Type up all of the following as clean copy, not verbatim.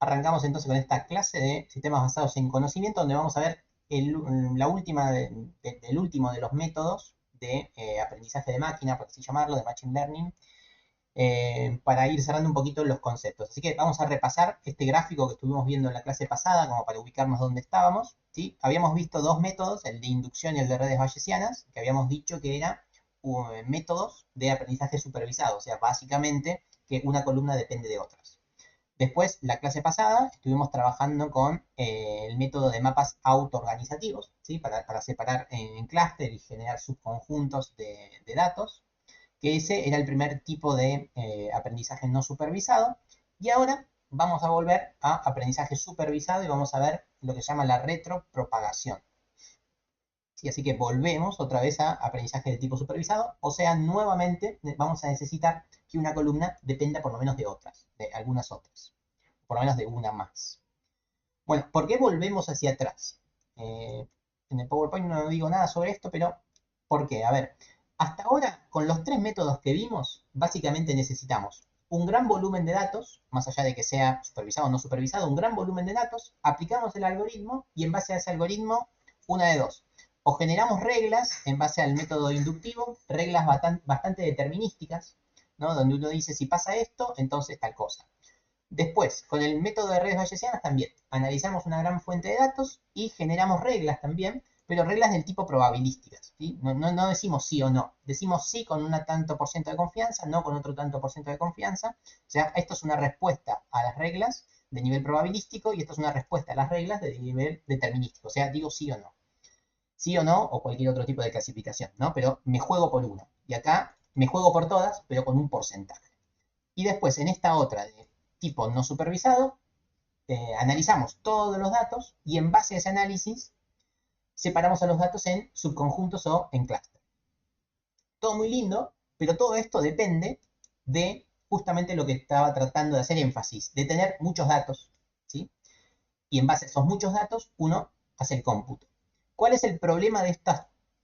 Arrancamos entonces con esta clase de sistemas basados en conocimiento, donde vamos a ver la última el último de los métodos de aprendizaje de máquina, por así llamarlo, de Machine Learning, para ir cerrando un poquito los conceptos. Así que vamos a repasar este gráfico que estuvimos viendo en la clase pasada, como para ubicarnos dónde estábamos. ¿Sí? Habíamos visto dos métodos, el de inducción y el de redes bayesianas, que habíamos dicho que eran métodos de aprendizaje supervisado, o sea, básicamente que una columna depende de otras. Después, la clase pasada, estuvimos trabajando con el método de mapas autoorganizativos, ¿sí? Para separar en clúster y generar subconjuntos de datos, que ese era el primer tipo de aprendizaje no supervisado. Y ahora vamos a volver a aprendizaje supervisado y vamos a ver lo que se llama la retropropagación. ¿Sí? Así que volvemos otra vez a aprendizaje de tipo supervisado, o sea, nuevamente vamos a necesitar que una columna dependa por lo menos de otras, de algunas otras, por lo menos de una más. Bueno, ¿por qué volvemos hacia atrás? En el PowerPoint no digo nada sobre esto, pero ¿por qué? A ver, hasta ahora, con los tres métodos que vimos, básicamente necesitamos un gran volumen de datos, más allá de que sea supervisado o no supervisado, un gran volumen de datos, aplicamos el algoritmo y en base a ese algoritmo, una de dos. O generamos reglas en base al método inductivo, reglas bastante determinísticas, ¿no? Donde uno dice si pasa esto, entonces tal cosa. Después, con el método de redes bayesianas también, analizamos una gran fuente de datos y generamos reglas también, pero reglas del tipo probabilísticas. ¿Sí? No decimos sí o no, decimos sí con un tanto por ciento de confianza, no con otro tanto por ciento de confianza. O sea, esto es una respuesta a las reglas de nivel probabilístico y esto es una respuesta a las reglas de nivel determinístico. O sea, digo sí o no. Sí o no, o cualquier otro tipo de clasificación, ¿no? Pero me juego por una. Y acá me juego por todas, pero con un porcentaje. Y después, en esta otra de tipo no supervisado, analizamos todos los datos y en base a ese análisis separamos a los datos en subconjuntos o en clúster. Todo muy lindo, pero todo esto depende de justamente lo que estaba tratando de hacer énfasis, de tener muchos datos, ¿sí? Y en base a esos muchos datos, uno hace el cómputo. ¿Cuál es el problema de estos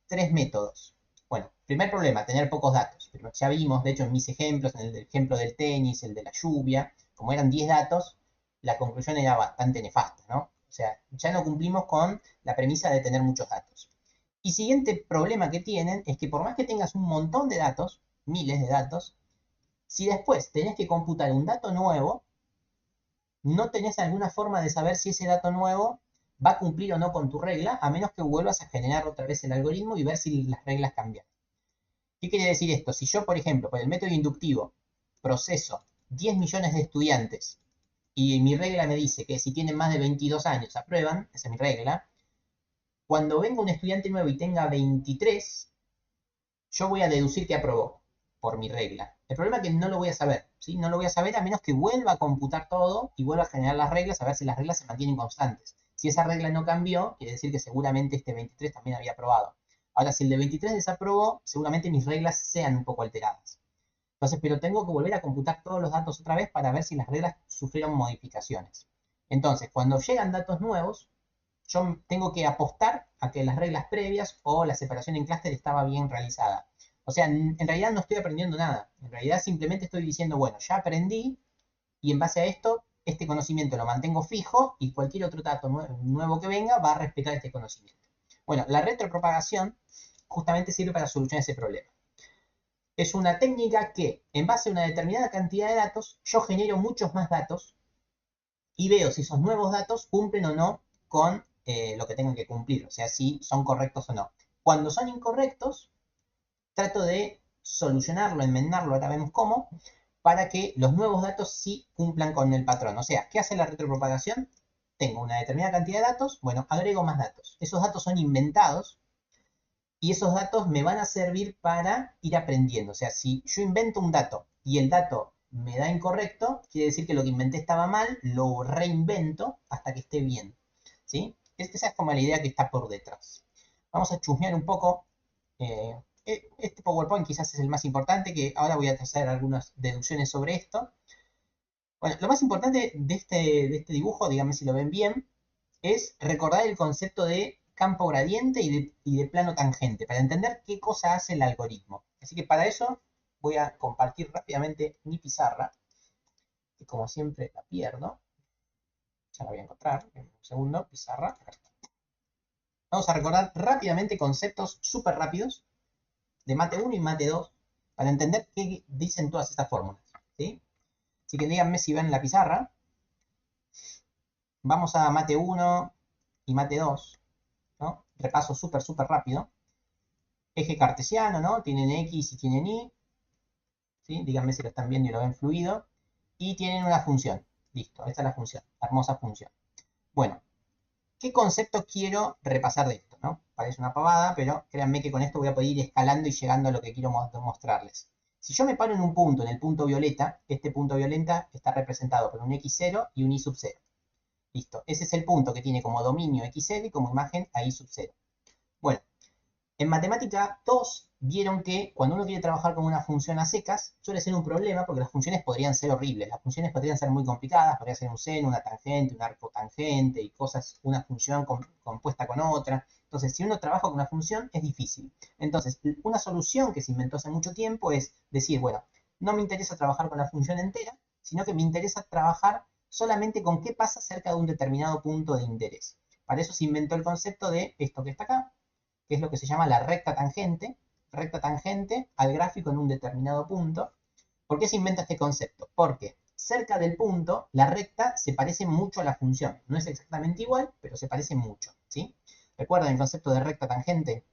tres métodos? Bueno, primer problema, tener pocos datos. Pero ya vimos, de hecho, en mis ejemplos, en el ejemplo del tenis, el de la lluvia, como eran 10 datos, la conclusión era bastante nefasta, ¿no? O sea, ya no cumplimos con la premisa de tener muchos datos. Y siguiente problema que tienen es que por más que tengas un montón de datos, miles de datos, si después tenés que computar un dato nuevo, no tenés alguna forma de saber si ese dato nuevo va a cumplir o no con tu regla, a menos que vuelvas a generar otra vez el algoritmo y ver si las reglas cambian. ¿Qué quiere decir esto? Si yo, por ejemplo, por el método inductivo, proceso 10 millones de estudiantes y mi regla me dice que si tienen más de 22 años aprueban, esa es mi regla, cuando venga un estudiante nuevo y tenga 23, yo voy a deducir que aprobó por mi regla. El problema es que no lo voy a saber, ¿sí? No lo voy a saber a menos que vuelva a computar todo y vuelva a generar las reglas, a ver si las reglas se mantienen constantes. Si esa regla no cambió, quiere decir que seguramente este 23 también había aprobado. Ahora, si el de 23 desaprobó, seguramente mis reglas sean un poco alteradas. Entonces, pero tengo que volver a computar todos los datos otra vez para ver si las reglas sufrieron modificaciones. Entonces, cuando llegan datos nuevos, yo tengo que apostar a que las reglas previas o la separación en clúster estaba bien realizada. O sea, en realidad no estoy aprendiendo nada. En realidad simplemente estoy diciendo, bueno, ya aprendí y en base a esto, este conocimiento lo mantengo fijo y cualquier otro dato nuevo que venga va a respetar este conocimiento. Bueno, la retropropagación justamente sirve para solucionar ese problema. Es una técnica que, en base a una determinada cantidad de datos, yo genero muchos más datos y veo si esos nuevos datos cumplen o no con lo que tengan que cumplir, o sea, si son correctos o no. Cuando son incorrectos, trato de solucionarlo, enmendarlo, ahora vemos cómo, para que los nuevos datos sí cumplan con el patrón. O sea, ¿qué hace la retropropagación? Tengo una determinada cantidad de datos, bueno, agrego más datos. Esos datos son inventados y esos datos me van a servir para ir aprendiendo. O sea, si yo invento un dato y el dato me da incorrecto, quiere decir que lo que inventé estaba mal, lo reinvento hasta que esté bien. ¿Sí? Esa es como la idea que está por detrás. Vamos a chusmear un poco. Este PowerPoint quizás es el más importante, que ahora voy a hacer algunas deducciones sobre esto. Bueno, lo más importante de este dibujo, díganme si lo ven bien, es recordar el concepto de campo gradiente y de plano tangente, para entender qué cosa hace el algoritmo. Así que para eso voy a compartir rápidamente mi pizarra, que como siempre la pierdo. Ya la voy a encontrar en un segundo, pizarra. Acá está. Vamos a recordar rápidamente conceptos súper rápidos de mate 1 y mate 2 para entender qué dicen todas estas fórmulas, ¿sí? Así que díganme si ven la pizarra. Vamos a mate 1 y mate 2, ¿no? Repaso súper rápido. Eje cartesiano, ¿no? Tienen X y tienen Y, ¿sí? Díganme si lo están viendo y lo ven fluido. Y tienen una función. Listo, esta es la función, la hermosa función. Bueno, ¿qué concepto quiero repasar de esto, no? Parece una pavada, pero créanme que con esto voy a poder ir escalando y llegando a lo que quiero mostrarles. Si yo me paro en un punto, en el punto violeta, este punto violeta está representado por un x0 y un y sub 0. Listo, ese es el punto que tiene como dominio x0 y como imagen a y sub 0. Bueno, en matemática 2 vieron que cuando uno quiere trabajar con una función a secas, suele ser un problema porque las funciones podrían ser horribles. Las funciones podrían ser muy complicadas, podría ser un seno, una tangente, un arco tangente y cosas, una función compuesta con otra. Entonces, si uno trabaja con una función, es difícil. Entonces, una solución que se inventó hace mucho tiempo es decir, bueno, no me interesa trabajar con la función entera, sino que me interesa trabajar solamente con qué pasa cerca de un determinado punto de interés. Para eso se inventó el concepto de esto que está acá, que es lo que se llama la recta tangente al gráfico en un determinado punto. ¿Por qué se inventa este concepto? Porque cerca del punto, la recta se parece mucho a la función. No es exactamente igual, pero se parece mucho, ¿sí? ¿Recuerdan el concepto de recta tangente?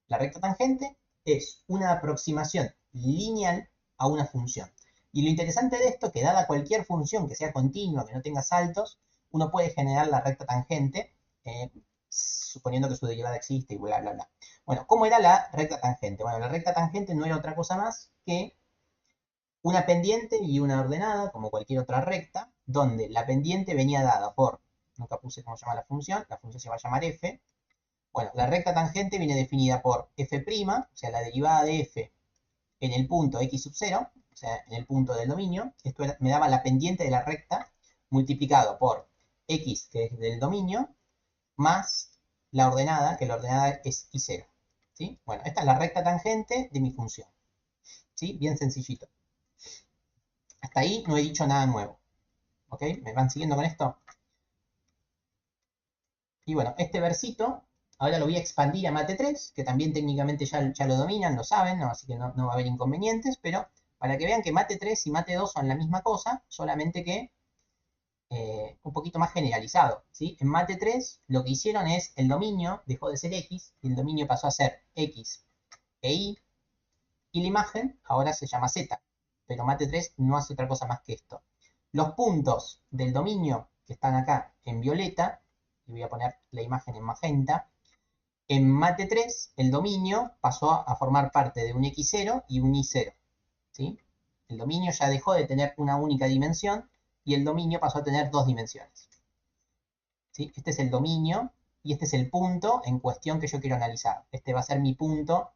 La recta tangente es una aproximación lineal a una función. Y lo interesante de esto es que dada cualquier función que sea continua, que no tenga saltos, uno puede generar la recta tangente, suponiendo que su derivada existe y bla, bla, bla. Bueno, ¿cómo era la recta tangente? Bueno, la recta tangente no era otra cosa más que una pendiente y una ordenada, como cualquier otra recta, donde la pendiente venía dada por, nunca puse cómo se llama la función se va a llamar f. Bueno, la recta tangente viene definida por f', o sea, la derivada de f en el punto x sub 0, o sea, en el punto del dominio. Esto me daba la pendiente de la recta multiplicado por x, que es del dominio, más la ordenada, que la ordenada es y0. ¿Sí? Bueno, esta es la recta tangente de mi función. ¿Sí? Bien sencillito. Hasta ahí no he dicho nada nuevo. ¿Ok? ¿Me van siguiendo con esto? Y bueno, este versito ahora lo voy a expandir a mate 3, que también técnicamente ya lo dominan, lo saben, ¿no? Así que no va a haber inconvenientes, pero para que vean que mate 3 y mate 2 son la misma cosa, solamente que un poquito más generalizado, ¿sí? En mate 3 lo que hicieron es, el dominio dejó de ser x, y el dominio pasó a ser x e y la imagen ahora se llama z, pero mate 3 no hace otra cosa más que esto. Los puntos del dominio que están acá en violeta, y voy a poner la imagen en magenta, en mate 3 el dominio pasó a formar parte de un x0 y un y0, ¿sí? El dominio ya dejó de tener una única dimensión y el dominio pasó a tener dos dimensiones. ¿Sí? Este es el dominio y este es el punto en cuestión que yo quiero analizar. Este va a ser mi punto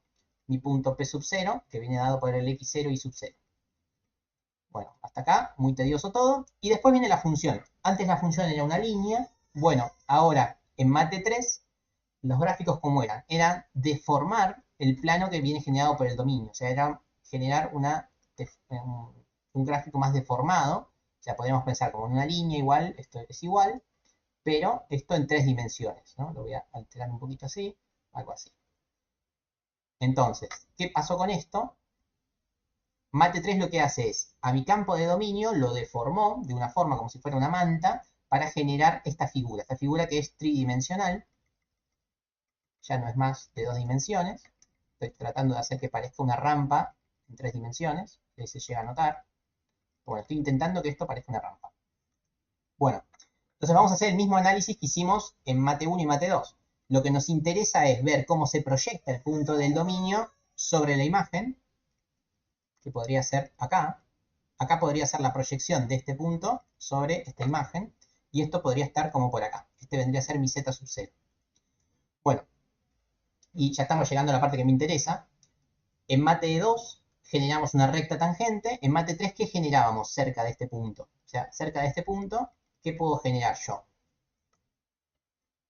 P sub 0, que viene dado por el x0 y sub 0. Bueno, hasta acá, muy tedioso todo. Y después viene la función. Antes la función era una línea. Bueno, ahora en mate 3, los gráficos ¿cómo eran? Eran deformar el plano que viene generado por el dominio. O sea, era generar un gráfico más deformado. O sea, podríamos pensar como en una línea igual, esto es igual, pero esto en tres dimensiones, ¿no? Lo voy a alterar un poquito así, algo así. Entonces, ¿qué pasó con esto? Mate 3 lo que hace es, a mi campo de dominio lo deformó de una forma como si fuera una manta para generar esta figura que es tridimensional, ya no es más de dos dimensiones. Estoy tratando de hacer que parezca una rampa en tres dimensiones, que se llega a notar. Bueno, estoy intentando que esto parezca una rampa. Bueno, entonces vamos a hacer el mismo análisis que hicimos en mate 1 y mate 2. Lo que nos interesa es ver cómo se proyecta el punto del dominio sobre la imagen, que podría ser acá. Acá podría ser la proyección de este punto sobre esta imagen, y esto podría estar como por acá. Este vendría a ser mi z sub 0. Bueno, y ya estamos llegando a la parte que me interesa. En mate 2 generamos una recta tangente. En mate 3, ¿qué generábamos cerca de este punto? O sea, cerca de este punto, ¿qué puedo generar yo?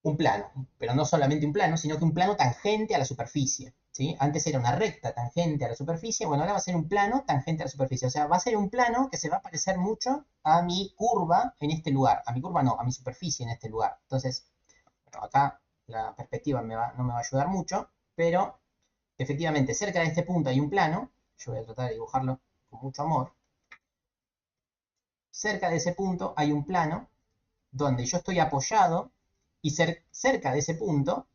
un plano, pero no solamente un plano, sino que un plano tangente a la superficie. ¿Sí? Antes era una recta tangente a la superficie, bueno, ahora va a ser un plano tangente a la superficie. O sea, va a ser un plano que se va a parecer mucho a mi curva en este lugar. A mi curva no, a mi superficie en este lugar. Entonces, bueno, acá la perspectiva no me va a ayudar mucho, pero efectivamente cerca de este punto hay un plano. Yo voy a tratar de dibujarlo con mucho amor. Cerca de ese punto hay un plano donde yo estoy apoyado y cerca de ese punto,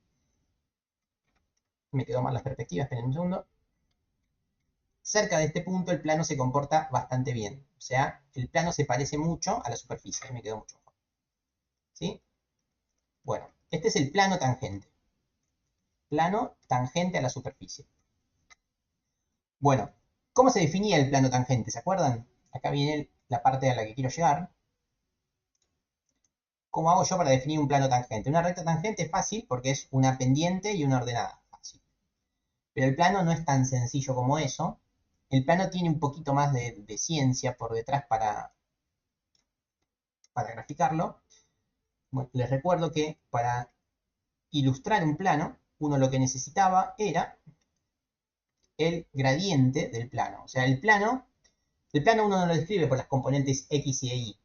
me quedó mal la perspectiva, esperen un segundo, cerca de este punto el plano se comporta bastante bien. O sea, el plano se parece mucho a la superficie. Me quedó mucho mejor. ¿Sí? Bueno, este es el plano tangente. Plano tangente a la superficie. Bueno, ¿cómo se definía el plano tangente? ¿Se acuerdan? Acá viene la parte a la que quiero llegar. ¿Cómo hago yo para definir un plano tangente? Una recta tangente es fácil porque es una pendiente y una ordenada. Fácil. Pero el plano no es tan sencillo como eso. El plano tiene un poquito más de ciencia por detrás para graficarlo. Bueno, les recuerdo que para ilustrar un plano, uno lo que necesitaba era el gradiente del plano. O sea, el plano uno no lo describe por las componentes X y Y,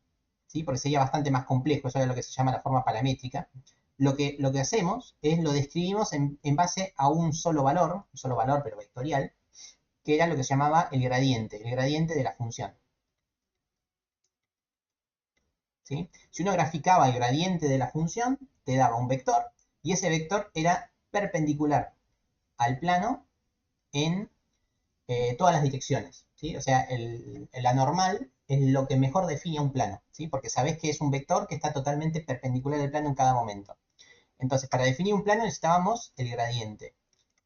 ¿sí? Porque sería bastante más complejo, eso es lo que se llama la forma paramétrica. Lo que hacemos es lo describimos en base a un solo valor pero vectorial, que era lo que se llamaba el gradiente de la función. ¿Sí? Si uno graficaba el gradiente de la función, te daba un vector, y ese vector era perpendicular al plano en todas las direcciones. ¿Sí? O sea, la normal es lo que mejor define un plano, ¿sí? Porque sabés que es un vector que está totalmente perpendicular al plano en cada momento. Entonces, para definir un plano necesitábamos el gradiente.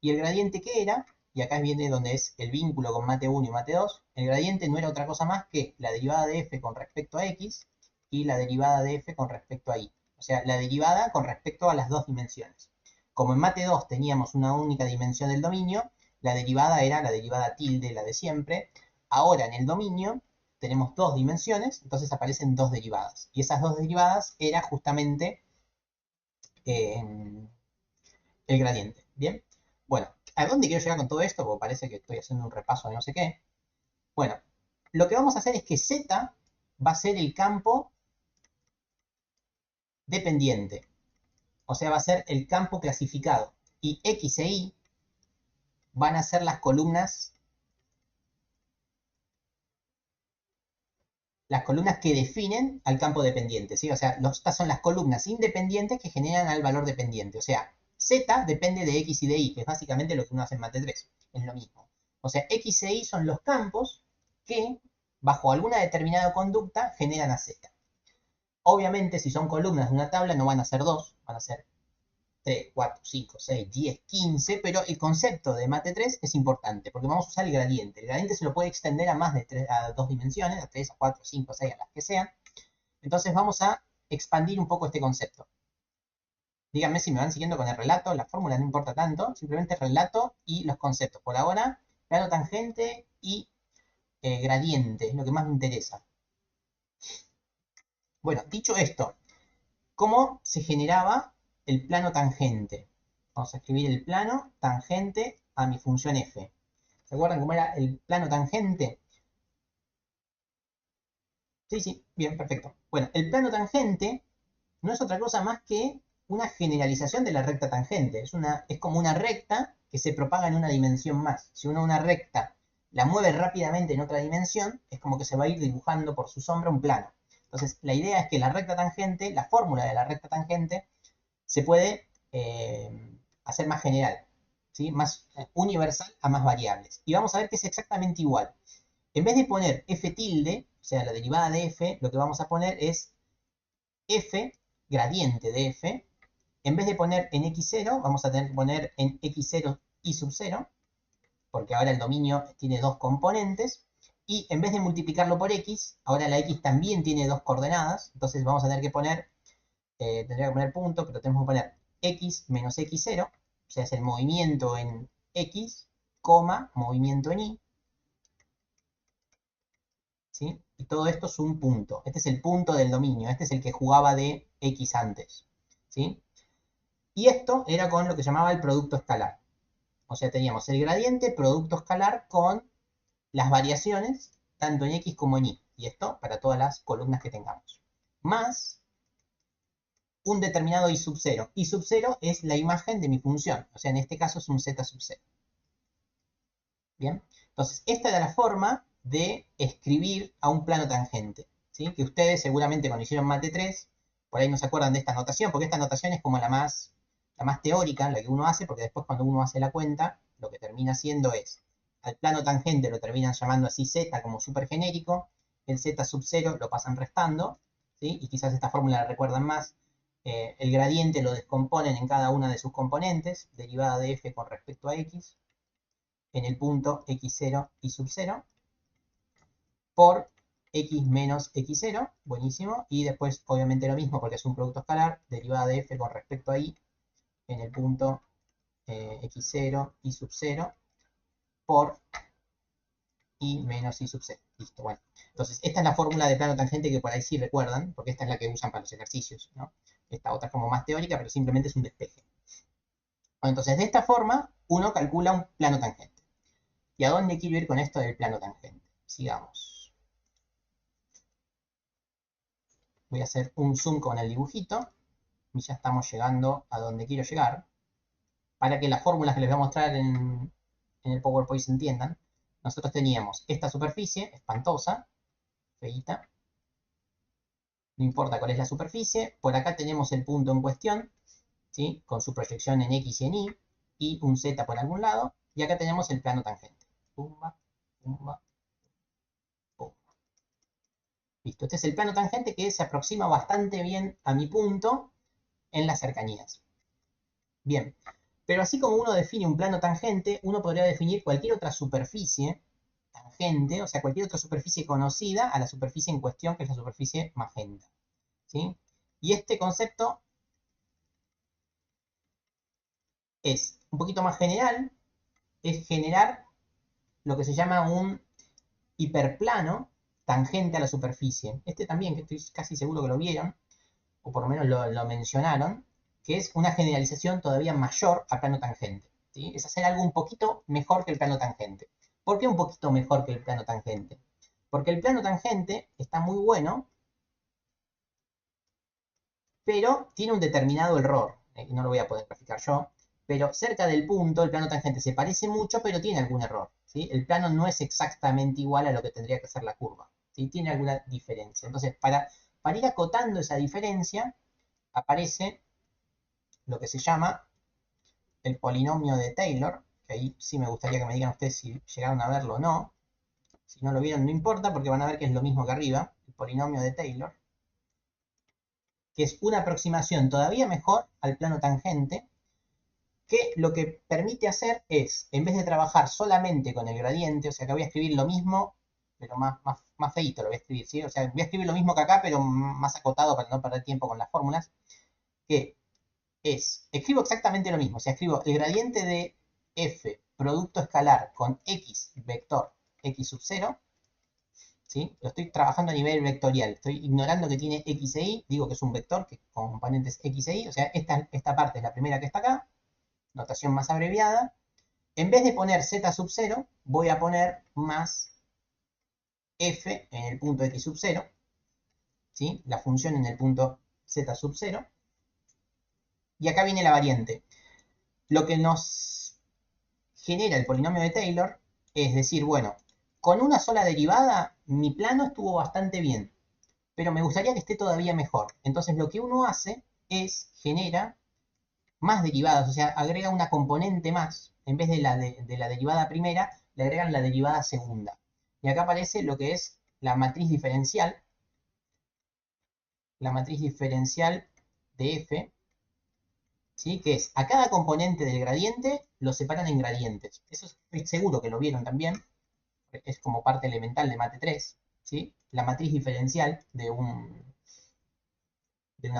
¿Y el gradiente qué era? Y acá viene donde es el vínculo con mate 1 y mate 2. El gradiente no era otra cosa más que la derivada de f con respecto a x y la derivada de f con respecto a y. O sea, la derivada con respecto a las dos dimensiones. Como en mate 2 teníamos una única dimensión del dominio, la derivada era la derivada tilde, la de siempre. Ahora en el dominio tenemos dos dimensiones, entonces aparecen dos derivadas. Y esas dos derivadas era justamente el gradiente. ¿Bien? Bueno, ¿a dónde quiero llegar con todo esto? Porque parece que estoy haciendo un repaso de no sé qué. Bueno, lo que vamos a hacer es que Z va a ser el campo dependiente. O sea, va a ser el campo clasificado. Y X e Y van a ser las columnas que definen al campo dependiente, ¿sí? O sea, estas son las columnas independientes que generan al valor dependiente. O sea, Z depende de X y de Y, que es básicamente lo que uno hace en Mate 3. Es lo mismo. O sea, X e Y son los campos que, bajo alguna determinada conducta, generan a Z. Obviamente, si son columnas de una tabla, no van a ser dos, van a ser 3, 4, 5, 6, 10, 15, pero el concepto de mate 3 es importante, porque vamos a usar el gradiente. El gradiente se lo puede extender a más de 3, a dos dimensiones, a 3, a 4, 5, 6, a las que sean. Entonces vamos a expandir un poco este concepto. Díganme si me van siguiendo con el relato, la fórmula no importa tanto, simplemente relato y los conceptos. Por ahora, plano tangente y gradiente, es lo que más me interesa. Bueno, dicho esto, ¿cómo se generaba el plano tangente? Vamos a escribir el plano tangente a mi función f. ¿Se acuerdan cómo era el plano tangente? Sí, sí, bien, perfecto. Bueno, el plano tangente no es otra cosa más que una generalización de la recta tangente. Es como una recta que se propaga en una dimensión más. Si uno una recta la mueve rápidamente en otra dimensión, es como que se va a ir dibujando por su sombra un plano. Entonces, la idea es que la recta tangente, la fórmula de la recta tangente, se puede hacer más general, ¿sí? Más universal a más variables. Y vamos a ver que es exactamente igual. En vez de poner f tilde, o sea, la derivada de f, lo que vamos a poner es f, gradiente de f. En vez de poner en x0, vamos a tener que poner en x0 y sub 0, porque ahora el dominio tiene dos componentes. Y en vez de multiplicarlo por x, ahora la x también tiene dos coordenadas. Entonces vamos a tener que poner, tendría que poner punto, pero tenemos que poner x menos x0, o sea, es el movimiento en x, coma, movimiento en y, ¿sí? Y todo esto es un punto. Este es el punto del dominio, este es el que jugaba de x antes, ¿sí? Y esto era con lo que llamaba el producto escalar. O sea, teníamos el gradiente producto escalar con las variaciones, tanto en X como en Y. Y esto para todas las columnas que tengamos. Más un determinado Y sub 0. Y sub 0 es la imagen de mi función. O sea, en este caso es un Z sub 0. Bien. Entonces, esta era la forma de escribir a un plano tangente. ¿Sí? Que ustedes seguramente cuando hicieron Mate 3, por ahí no se acuerdan de esta notación, porque esta notación es como la más teórica, la que uno hace, porque después cuando uno hace la cuenta, lo que termina haciendo es, al plano tangente lo terminan llamando así Z como súper genérico, el Z sub 0 lo pasan restando, ¿sí? Y quizás esta fórmula la recuerdan más. El gradiente lo descomponen en cada una de sus componentes, derivada de f con respecto a x, en el punto x0 y sub 0, por x menos x0, buenísimo, y después obviamente lo mismo porque es un producto escalar, derivada de f con respecto a y, en el punto x0 y sub 0, por y menos y sub 0. Listo, bueno. Entonces, esta es la fórmula de plano tangente que por ahí sí recuerdan, porque esta es la que usan para los ejercicios, ¿no? Esta otra es como más teórica, pero simplemente es un despeje. Bueno, entonces, de esta forma, uno calcula un plano tangente. ¿Y a dónde quiero ir con esto del plano tangente? Sigamos. Voy a hacer un zoom con el dibujito, y ya estamos llegando a donde quiero llegar, para que las fórmulas que les voy a mostrar en el PowerPoint se entiendan. Nosotros teníamos esta superficie espantosa, feíta, no importa cuál es la superficie, por acá tenemos el punto en cuestión, ¿sí? Con su proyección en X y en Y un Z por algún lado, y acá tenemos el plano tangente. Pumba, pumba, pumba. Listo, este es el plano tangente que se aproxima bastante bien a mi punto en las cercanías. Bien, pero así como uno define un plano tangente, uno podría definir cualquier otra superficie tangente, o sea, cualquier otra superficie conocida a la superficie en cuestión, que es la superficie magenta. ¿Sí? Y este concepto es un poquito más general, es generar lo que se llama un hiperplano tangente a la superficie. Este también, que estoy casi seguro que lo vieron, o por lo menos lo mencionaron, que es una generalización todavía mayor al plano tangente. ¿Sí? Es hacer algo un poquito mejor que el plano tangente. ¿Por qué un poquito mejor que el plano tangente? Porque el plano tangente está muy bueno, pero tiene un determinado error, y no lo voy a poder graficar yo, pero cerca del punto el plano tangente se parece mucho, pero tiene algún error. ¿Sí? El plano no es exactamente igual a lo que tendría que ser la curva. ¿Sí? Tiene alguna diferencia. Entonces, para ir acotando esa diferencia, aparece lo que se llama el polinomio de Taylor, que ahí sí me gustaría que me digan ustedes si llegaron a verlo o no. Si no lo vieron, no importa, porque van a ver que es lo mismo que arriba, el polinomio de Taylor, que es una aproximación todavía mejor al plano tangente, que lo que permite hacer es, en vez de trabajar solamente con el gradiente, o sea que voy a escribir lo mismo, pero más feíto lo voy a escribir, ¿sí? O sea, voy a escribir lo mismo que acá, pero más acotado para no perder tiempo con las fórmulas, que escribo exactamente lo mismo, o sea, escribo el gradiente de f producto escalar con x vector x sub 0, ¿sí? Lo estoy trabajando a nivel vectorial, estoy ignorando que tiene x e y, digo que es un vector que con componentes x e y, o sea, esta parte es la primera que está acá, notación más abreviada. En vez de poner z sub 0, voy a poner más f en el punto x sub 0, ¿sí? La función en el punto z sub 0, y acá viene la variante. Lo que nos genera el polinomio de Taylor es decir, bueno, con una sola derivada mi plano estuvo bastante bien, pero me gustaría que esté todavía mejor. Entonces lo que uno hace es genera más derivadas, o sea, agrega una componente más, en vez de la derivada primera, le agregan la derivada segunda. Y acá aparece lo que es la matriz diferencial de f, ¿sí? Que es a cada componente del gradiente lo separan en gradientes. Eso estoy seguro que lo vieron también, es como parte elemental de Mate 3, ¿sí? La matriz diferencial de una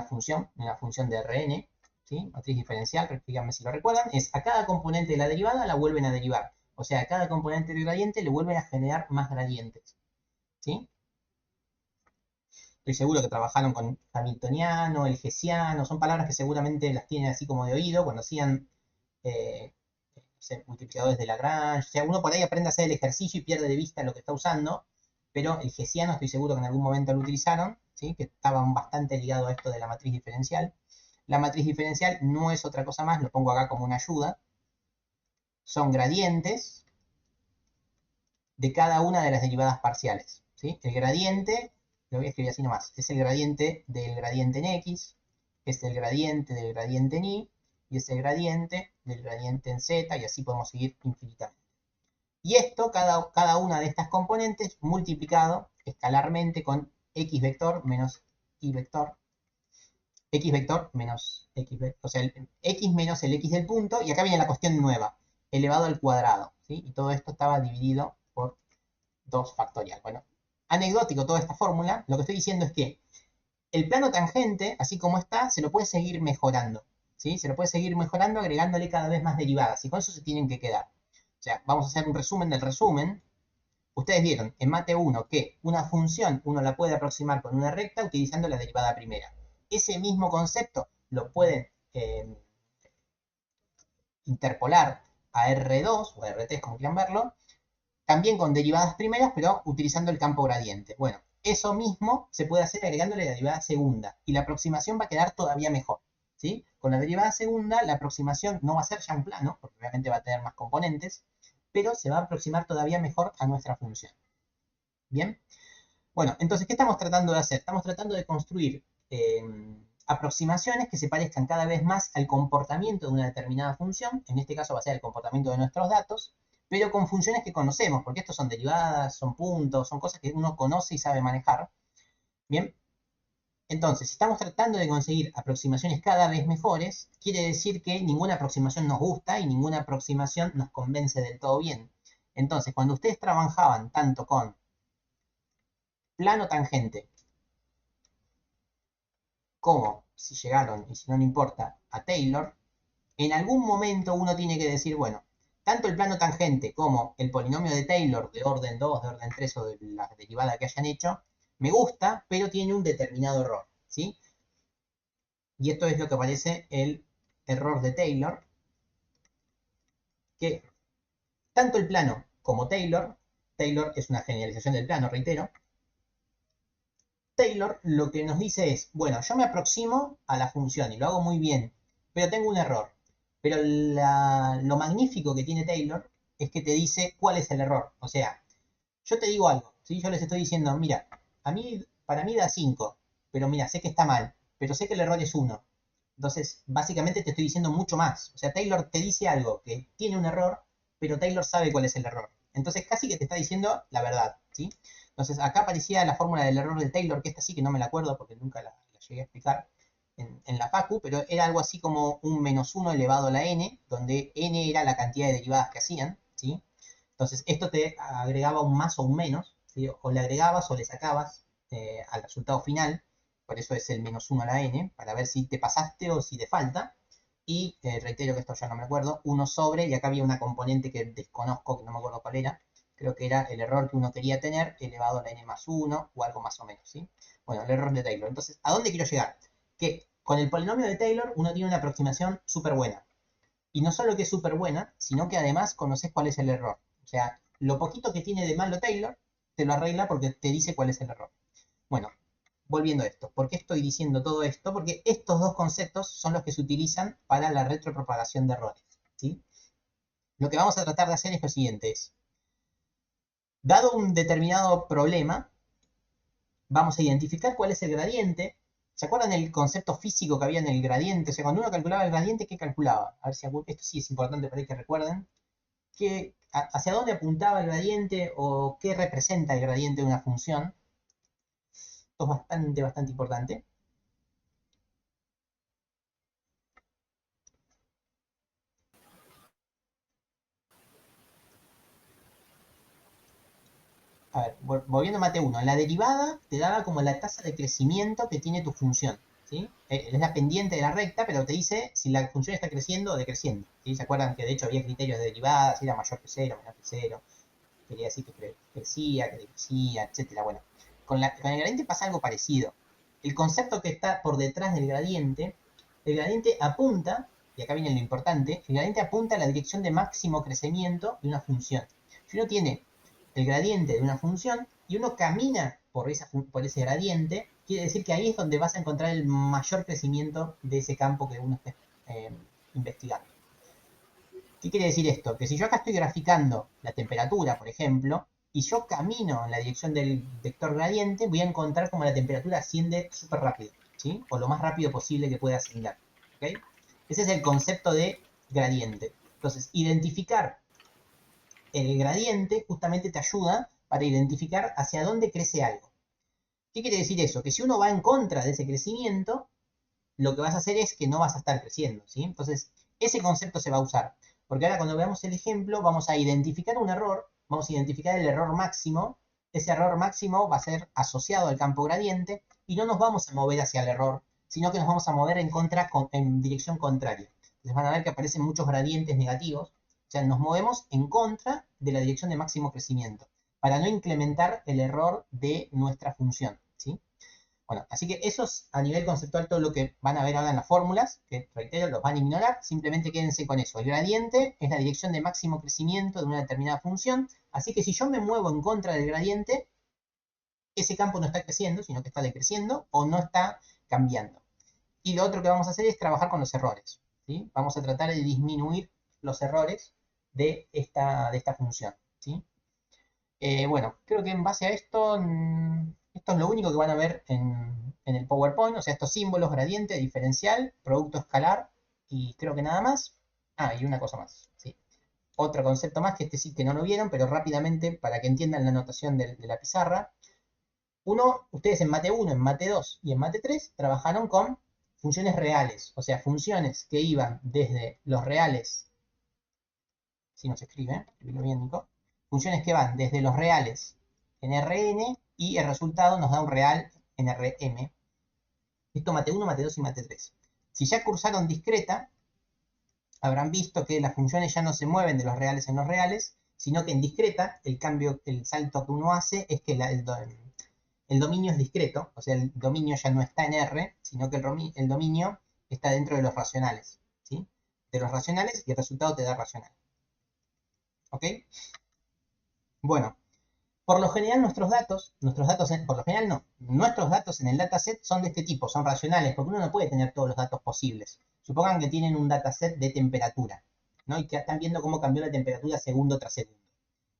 función de Rn, ¿sí? Matriz diferencial, díganme si lo recuerdan, es a cada componente de la derivada la vuelven a derivar. O sea, a cada componente del gradiente le vuelven a generar más gradientes, ¿sí? estoy seguro que trabajaron con hamiltoniano, el hessiano, son palabras que seguramente las tienen así como de oído cuando hacían eh, no sé, multiplicadores de Lagrange. O sea, uno por ahí aprende a hacer el ejercicio y pierde de vista lo que está usando, pero el hessiano estoy seguro que en algún momento lo utilizaron, ¿sí? Que estaban bastante ligados a esto de la matriz diferencial. La matriz diferencial no es otra cosa más, lo pongo acá como una ayuda, son gradientes de cada una de las derivadas parciales, ¿sí? El gradiente, lo voy a escribir así nomás, es el gradiente del gradiente en x, es el gradiente del gradiente en y es el gradiente del gradiente en z, y así podemos seguir infinitamente. Y esto, cada una de estas componentes, multiplicado escalarmente con x vector menos y vector, x vector menos x vector, o sea, el x menos el x del punto, y acá viene la cuestión nueva, elevado al cuadrado, ¿sí? Y todo esto estaba dividido por 2 factorial. Bueno, anecdótico toda esta fórmula, lo que estoy diciendo es que el plano tangente, así como está, se lo puede seguir mejorando, ¿sí? Se lo puede seguir mejorando agregándole cada vez más derivadas, y con eso se tienen que quedar. O sea, vamos a hacer un resumen del resumen. Ustedes vieron en Mate 1 que una función uno la puede aproximar con una recta utilizando la derivada primera. Ese mismo concepto lo pueden interpolar a R2 o a R3, como quieran verlo, también con derivadas primeras, pero utilizando el campo gradiente. Bueno, eso mismo se puede hacer agregándole la derivada segunda, y la aproximación va a quedar todavía mejor, ¿sí? Con la derivada segunda, la aproximación no va a ser ya un plano, porque obviamente va a tener más componentes, pero se va a aproximar todavía mejor a nuestra función. ¿Bien? Bueno, entonces, ¿qué estamos tratando de hacer? Estamos tratando de construir aproximaciones que se parezcan cada vez más al comportamiento de una determinada función, en este caso va a ser el comportamiento de nuestros datos, pero con funciones que conocemos, porque estos son derivadas, son puntos, son cosas que uno conoce y sabe manejar. Bien, entonces, si estamos tratando de conseguir aproximaciones cada vez mejores, quiere decir que ninguna aproximación nos gusta y ninguna aproximación nos convence del todo bien. Entonces, cuando ustedes trabajaban tanto con plano tangente como, si llegaron, y si no, no importa, a Taylor, en algún momento uno tiene que decir, bueno, tanto el plano tangente como el polinomio de Taylor de orden 2, de orden 3 o de la derivada que hayan hecho, me gusta, pero tiene un determinado error, ¿sí? Y esto es lo que aparece el error de Taylor, que tanto el plano como Taylor, Taylor es una generalización del plano, reitero, Taylor lo que nos dice es, bueno, yo me aproximo a la función y lo hago muy bien, pero tengo un error. Pero lo magnífico que tiene Taylor es que te dice cuál es el error. O sea, yo te digo algo, ¿sí? Yo les estoy diciendo, mira, para mí da 5, pero mira, sé que está mal, pero sé que el error es 1. Entonces, básicamente te estoy diciendo mucho más. O sea, Taylor te dice algo que tiene un error, pero Taylor sabe cuál es el error. Entonces, casi que te está diciendo la verdad, ¿sí? Entonces, acá aparecía la fórmula del error de Taylor, que esta sí que no me la acuerdo porque nunca la llegué a explicar en la facu, pero era algo así como un menos 1 elevado a la n, donde n era la cantidad de derivadas que hacían, ¿sí? Entonces, esto te agregaba un más o un menos, ¿sí? O le agregabas o le sacabas al resultado final, por eso es el menos 1 a la n, para ver si te pasaste o si te falta. Y reitero que esto ya no me acuerdo, 1 sobre, y acá había una componente que desconozco, que no me acuerdo cuál era, creo que era el error que uno quería tener elevado a la n más 1 o algo más o menos, ¿sí? Bueno, el error de Taylor. Entonces, ¿a dónde quiero llegar? Que con el polinomio de Taylor uno tiene una aproximación súper buena. Y no solo que es súper buena, sino que además conoces cuál es el error. O sea, lo poquito que tiene de malo Taylor, te lo arregla porque te dice cuál es el error. Bueno, volviendo a esto. ¿Por qué estoy diciendo todo esto? Porque estos dos conceptos son los que se utilizan para la retropropagación de errores, ¿sí? Lo que vamos a tratar de hacer es lo siguiente, es, dado un determinado problema, vamos a identificar cuál es el gradiente. ¿Se acuerdan el concepto físico que había en el gradiente? O sea, cuando uno calculaba el gradiente, ¿qué calculaba? A ver si esto sí es importante para que recuerden. ¿Hacia dónde apuntaba el gradiente o qué representa el gradiente de una función? Esto es bastante importante. A ver, volviendo a Mate 1, la derivada te daba como la tasa de crecimiento que tiene tu función, ¿sí? Es la pendiente de la recta, pero te dice si la función está creciendo o decreciendo, ¿sí? ¿Se acuerdan que de hecho había criterios de derivadas, si era mayor que 0, menor que 0? Quería decir que crecía, que decrecía, etcétera. Bueno, con el gradiente pasa algo parecido. el concepto que está por detrás del gradiente, el gradiente apunta, y acá viene lo importante, el gradiente apunta a la dirección de máximo crecimiento de una función. Si uno tiene el gradiente de una función y uno camina por ese gradiente, quiere decir que ahí es donde vas a encontrar el mayor crecimiento de ese campo que uno esté investigando. ¿Qué quiere decir esto? Que si yo acá estoy graficando la temperatura, por ejemplo, y yo camino en la dirección del vector gradiente, voy a encontrar como la temperatura asciende súper rápido, ¿sí? O lo más rápido posible que pueda ascender, ¿ok? Ese es el concepto de gradiente. Entonces, identificar el gradiente justamente te ayuda para identificar hacia dónde crece algo. ¿Qué quiere decir eso? Que si uno va en contra de ese crecimiento, lo que vas a hacer es que no vas a estar creciendo, ¿sí? Entonces, ese concepto se va a usar. Porque ahora cuando veamos el ejemplo, vamos a identificar un error, vamos a identificar el error máximo, ese error máximo va a ser asociado al campo gradiente y no nos vamos a mover hacia el error, sino que nos vamos a mover en dirección contraria. Entonces van a ver que aparecen muchos gradientes negativos, o sea, nos movemos en contra de la dirección de máximo crecimiento, para no incrementar el error de nuestra función, ¿sí? Bueno, así que eso es a nivel conceptual todo lo que van a ver ahora en las fórmulas, que reitero, los van a ignorar, simplemente quédense con eso. El gradiente es la dirección de máximo crecimiento de una determinada función, así que si yo me muevo en contra del gradiente, ese campo no está creciendo, sino que está decreciendo o no está cambiando. Y lo otro que vamos a hacer es trabajar con los errores, ¿sí? Vamos a tratar de disminuir los errores de esta función, ¿sí? Bueno, creo que en base a esto, esto es lo único que van a ver en el PowerPoint, o sea, estos símbolos, gradiente, diferencial, producto escalar, y creo que nada más. Ah, y una cosa más, sí. Otro concepto más que este sí que no lo vieron, pero rápidamente para que entiendan la notación de la pizarra. Ustedes en Mate 1, en Mate 2 y en Mate 3 trabajaron con funciones reales, o sea, funciones que iban desde los reales, si no se escribe, escribirlo bien, Nico, funciones que van desde los reales en Rn y el resultado nos da un real en Rm. Esto Mate 1, Mate 2 y Mate 3. Si ya cursaron discreta, habrán visto que las funciones ya no se mueven de los reales en los reales, sino que en discreta el cambio, el salto que uno hace es que el dominio es discreto, o sea, el dominio ya no está en R, sino que el dominio está dentro de los racionales, ¿sí? De los racionales y el resultado te da racional. ¿Ok? Bueno, por lo general por lo general no, nuestros datos en el dataset son de este tipo, son racionales, porque uno no puede tener todos los datos posibles. Supongan que tienen un dataset de temperatura, ¿no? Y que están viendo cómo cambió la temperatura segundo tras segundo.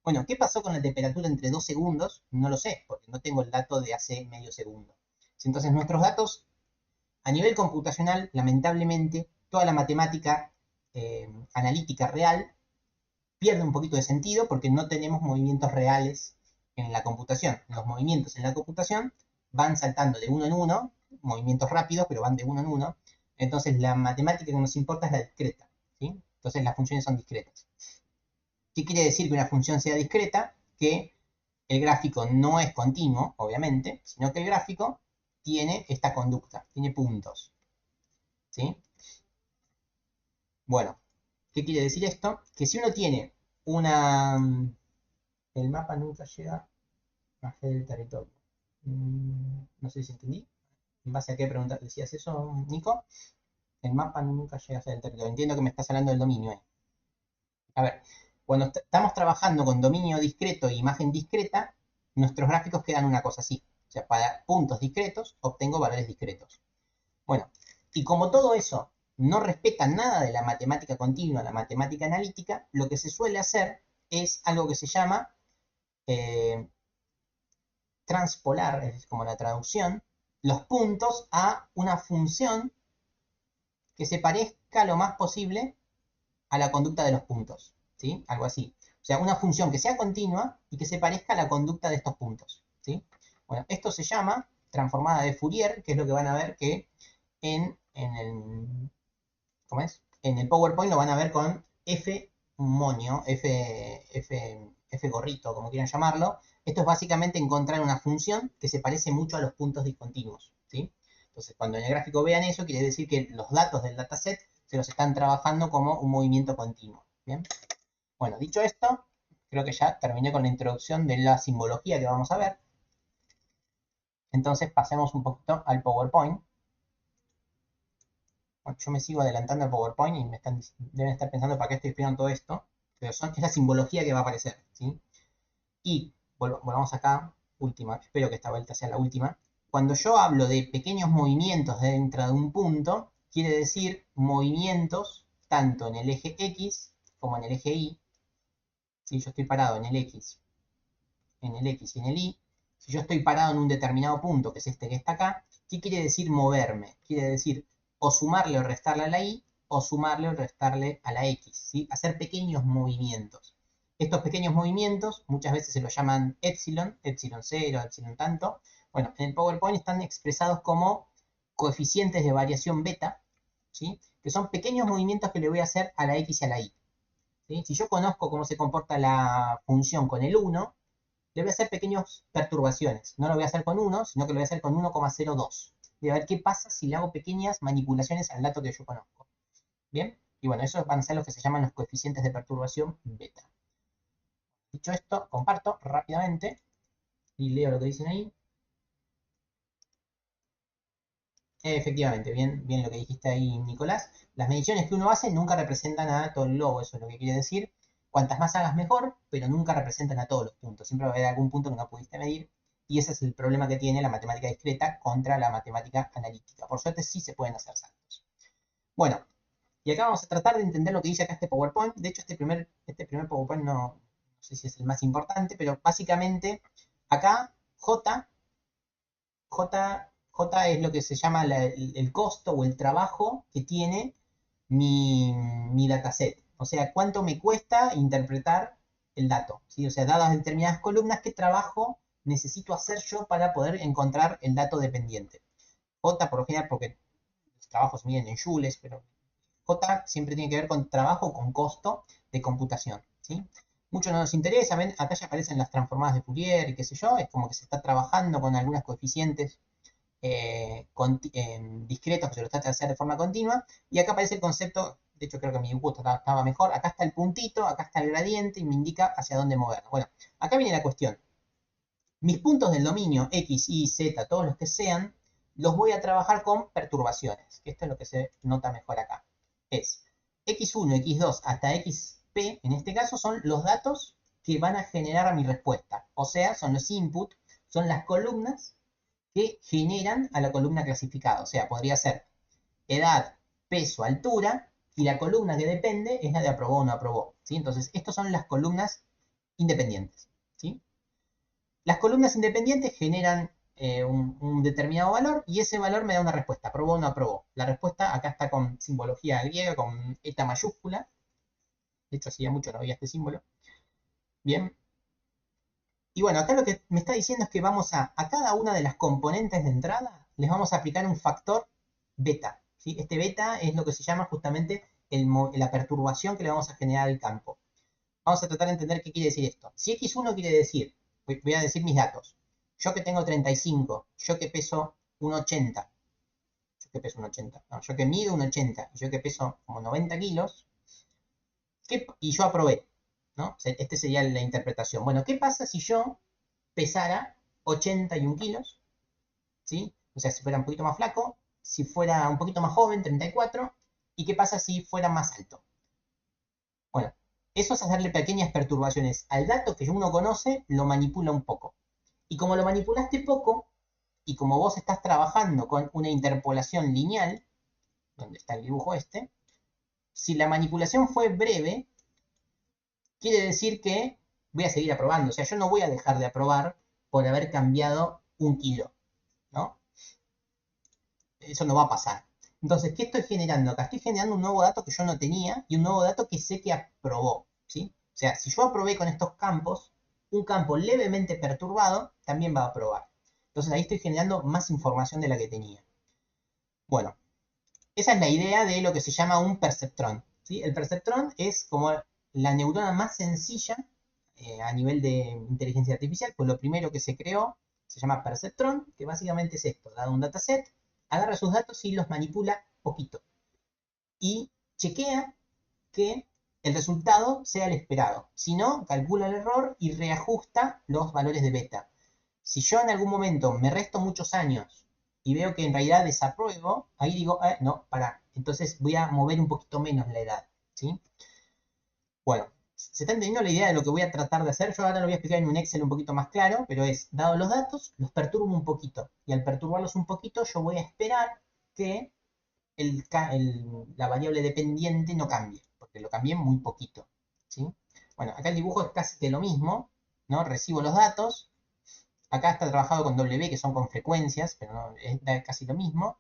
Bueno, ¿qué pasó con la temperatura entre 2 segundos? No lo sé, porque no tengo el dato de hace medio segundo. Entonces nuestros datos, a nivel computacional, lamentablemente, toda la matemática analítica real pierde un poquito de sentido porque no tenemos movimientos reales en la computación. Los movimientos en la computación van saltando de uno en uno, movimientos rápidos, pero van de uno en uno. Entonces la matemática que nos importa es la discreta, ¿sí? Entonces las funciones son discretas. ¿Qué quiere decir que una función sea discreta? Que el gráfico no es continuo, obviamente, sino que el gráfico tiene esta conducta, tiene puntos, ¿sí? Bueno, ¿qué quiere decir esto? Que si uno tiene una... El mapa nunca llega a hacer el territorio. No sé si entendí. ¿En base a qué pregunta decías eso, Nico? El mapa nunca llega a ser el territorio. Entiendo que me estás hablando del dominio. A ver, cuando estamos trabajando con dominio discreto e imagen discreta, nuestros gráficos quedan una cosa así. O sea, para puntos discretos obtengo valores discretos. Bueno, y como todo eso no respeta nada de la matemática continua, la matemática analítica, lo que se suele hacer es algo que se llama eh, transpolar, es como la traducción, los puntos a una función que se parezca lo más posible a la conducta de los puntos, ¿sí? Algo así. O sea, una función que sea continua y que se parezca a la conducta de estos puntos, ¿sí? Bueno, esto se llama transformada de Fourier, que es lo que van a ver que en el, ¿cómo es? En el PowerPoint lo van a ver con F moño, F gorrito, como quieran llamarlo. Esto es básicamente encontrar una función que se parece mucho a los puntos discontinuos, ¿sí? Entonces, cuando en el gráfico vean eso, quiere decir que los datos del dataset se los están trabajando como un movimiento continuo, ¿bien? Bueno, dicho esto, creo que ya terminé con la introducción de la simbología que vamos a ver. Entonces pasemos un poquito al PowerPoint. Bueno, yo me sigo adelantando al PowerPoint y deben estar pensando para qué estoy explicando todo esto, pero es la simbología que va a aparecer, ¿sí? Y volvamos acá, última, espero que esta vuelta sea la última. Cuando yo hablo de pequeños movimientos dentro de un punto, quiere decir movimientos tanto en el eje X como en el eje Y. Si yo estoy parado en el X, en el X y en el Y, si yo estoy parado en un determinado punto, que es este que está acá, ¿qué quiere decir moverme? Quiere decir o sumarle o restarle a la Y, o sumarle o restarle a la X, ¿sí? Hacer pequeños movimientos. Estos pequeños movimientos muchas veces se los llaman epsilon, epsilon 0, epsilon tanto. Bueno, en el PowerPoint están expresados como coeficientes de variación beta, ¿sí? Que son pequeños movimientos que le voy a hacer a la X y a la Y. ¿Sí? Si yo conozco cómo se comporta la función con el 1, le voy a hacer pequeñas perturbaciones. No lo voy a hacer con 1, sino que lo voy a hacer con 1,02. Voy a ver qué pasa si le hago pequeñas manipulaciones al dato que yo conozco. ¿Bien? Y bueno, esos van a ser los que se llaman los coeficientes de perturbación beta. Dicho esto, comparto rápidamente y leo lo que dicen ahí. Efectivamente, bien lo que dijiste ahí, Nicolás. Las mediciones que uno hace nunca representan a todo el globo, eso es lo que quiere decir. Cuantas más hagas mejor, pero nunca representan a todos los puntos. Siempre va a haber algún punto que no pudiste medir. Y ese es el problema que tiene la matemática discreta contra la matemática analítica. Por suerte sí se pueden hacer saltos. Bueno, y acá vamos a tratar de entender lo que dice acá este PowerPoint. De hecho, este primer PowerPoint no sé si es el más importante, pero básicamente acá J es lo que se llama el costo o el trabajo que tiene mi dataset. O sea, cuánto me cuesta interpretar el dato. ¿Sí? O sea, dadas determinadas columnas, qué trabajo necesito hacer yo para poder encontrar el dato dependiente. J por lo general, porque los trabajos se miden en joules, pero J siempre tiene que ver con trabajo, con costo de computación. ¿Sí? Mucho no nos interesa, ven, acá ya aparecen las transformadas de Fourier y qué sé yo, es como que se está trabajando con algunas coeficientes discretos que se los trata de hacer de forma continua. Y acá aparece el concepto, de hecho creo que mi dibujo estaba mejor, acá está el puntito, acá está el gradiente y me indica hacia dónde moverlo. Bueno, acá viene la cuestión. Mis puntos del dominio X, Y, Z, todos los que sean, los voy a trabajar con perturbaciones, que esto es lo que se nota mejor acá. Es X1, X2 hasta XP, en este caso, son los datos que van a generar mi respuesta. O sea, son los inputs, son las columnas que generan a la columna clasificada. O sea, podría ser edad, peso, altura, y la columna que depende es la de aprobó o no aprobó. ¿Sí? Entonces, estas son las columnas independientes. ¿Sí? Las columnas independientes generan un determinado valor y ese valor me da una respuesta, aprobó o no aprobó. La respuesta acá está con simbología griega, con eta mayúscula. De hecho, hacía mucho no había este símbolo. Bien. Y bueno, acá lo que me está diciendo es que vamos a cada una de las componentes de entrada, les vamos a aplicar un factor beta. ¿Sí? Este beta es lo que se llama justamente la perturbación que le vamos a generar al campo. Vamos a tratar de entender qué quiere decir esto. Si x1 quiere decir, voy a decir mis datos, yo que tengo 35, yo que peso 1,80, yo que mido 1,80, y yo que peso como 90 kilos, y yo aprobé, ¿no? O sea, esta sería la interpretación. Bueno, ¿qué pasa si yo pesara 81 kilos? ¿Sí? O sea, si fuera un poquito más flaco, si fuera un poquito más joven, 34, ¿y qué pasa si fuera más alto? Bueno, eso es hacerle pequeñas perturbaciones al dato que uno conoce, lo manipula un poco. Y como lo manipulaste poco, y como vos estás trabajando con una interpolación lineal, donde está el dibujo este, si la manipulación fue breve, quiere decir que voy a seguir aprobando. O sea, yo no voy a dejar de aprobar por haber cambiado 1 kilo, ¿no? Eso no va a pasar. Entonces, ¿qué estoy generando acá? Estoy generando un nuevo dato que yo no tenía y un nuevo dato que sé que aprobó, ¿sí? O sea, si yo aprobé con estos campos, un campo levemente perturbado también va a aprobar. Entonces ahí estoy generando más información de la que tenía. Bueno, esa es la idea de lo que se llama un perceptrón, ¿sí? El perceptrón es como la neurona más sencilla a nivel de inteligencia artificial, pues lo primero que se creó se llama perceptrón, que básicamente es esto, da un dataset, agarra sus datos y los manipula poquito. Y chequea que el resultado sea el esperado. Si no, calcula el error y reajusta los valores de beta. Si yo en algún momento me resto muchos años y veo que en realidad desapruebo, ahí digo, no, para, entonces voy a mover un poquito menos la edad, ¿sí? Bueno, se está entendiendo la idea de lo que voy a tratar de hacer. Yo ahora lo voy a explicar en un Excel un poquito más claro, pero es, dado los datos, los perturbo un poquito. Y al perturbarlos un poquito, yo voy a esperar que la variable dependiente no cambie, porque lo cambié muy poquito, ¿sí? Bueno, acá el dibujo es casi que lo mismo, ¿no? Recibo los datos, acá está trabajado con W, que son con frecuencias, pero no, es casi lo mismo.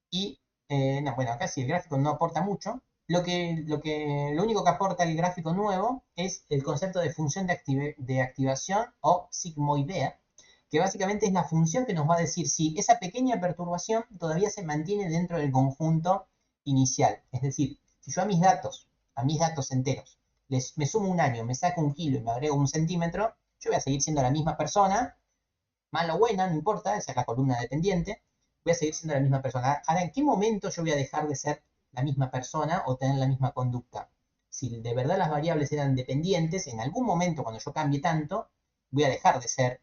Y, no, bueno, acá sí el gráfico no aporta mucho. Lo único que aporta el gráfico nuevo es el concepto de función de activación o sigmoidea, que básicamente es la función que nos va a decir si esa pequeña perturbación todavía se mantiene dentro del conjunto inicial. Es decir, si yo a mis datos enteros, me sumo un año, me saco un kilo y me agrego un centímetro, yo voy a seguir siendo la misma persona, mala o buena, no importa, esa es la columna dependiente, voy a seguir siendo la misma persona. Ahora, ¿en qué momento yo voy a dejar de ser la misma persona o tener la misma conducta? Si de verdad las variables eran dependientes, en algún momento cuando yo cambie tanto, voy a dejar de ser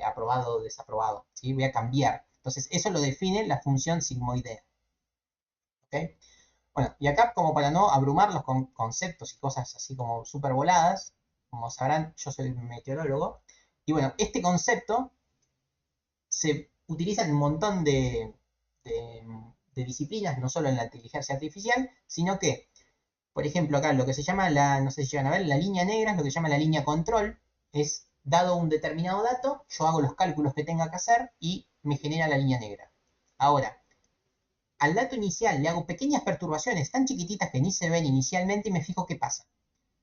aprobado o desaprobado, ¿sí? Voy a cambiar. Entonces, eso lo define la función sigmoidea. ¿Ok? Bueno, y acá como para no abrumarlos con conceptos y cosas así como súper voladas, como sabrán, yo soy meteorólogo, y bueno, este concepto se utiliza en un montón de, de disciplinas, no solo en la inteligencia artificial, sino que, por ejemplo, acá lo que se llama no sé si llegan a ver, la línea negra es lo que se llama la línea control, es dado un determinado dato, yo hago los cálculos que tenga que hacer y me genera la línea negra. Ahora, al dato inicial le hago pequeñas perturbaciones tan chiquititas que ni se ven inicialmente y me fijo qué pasa.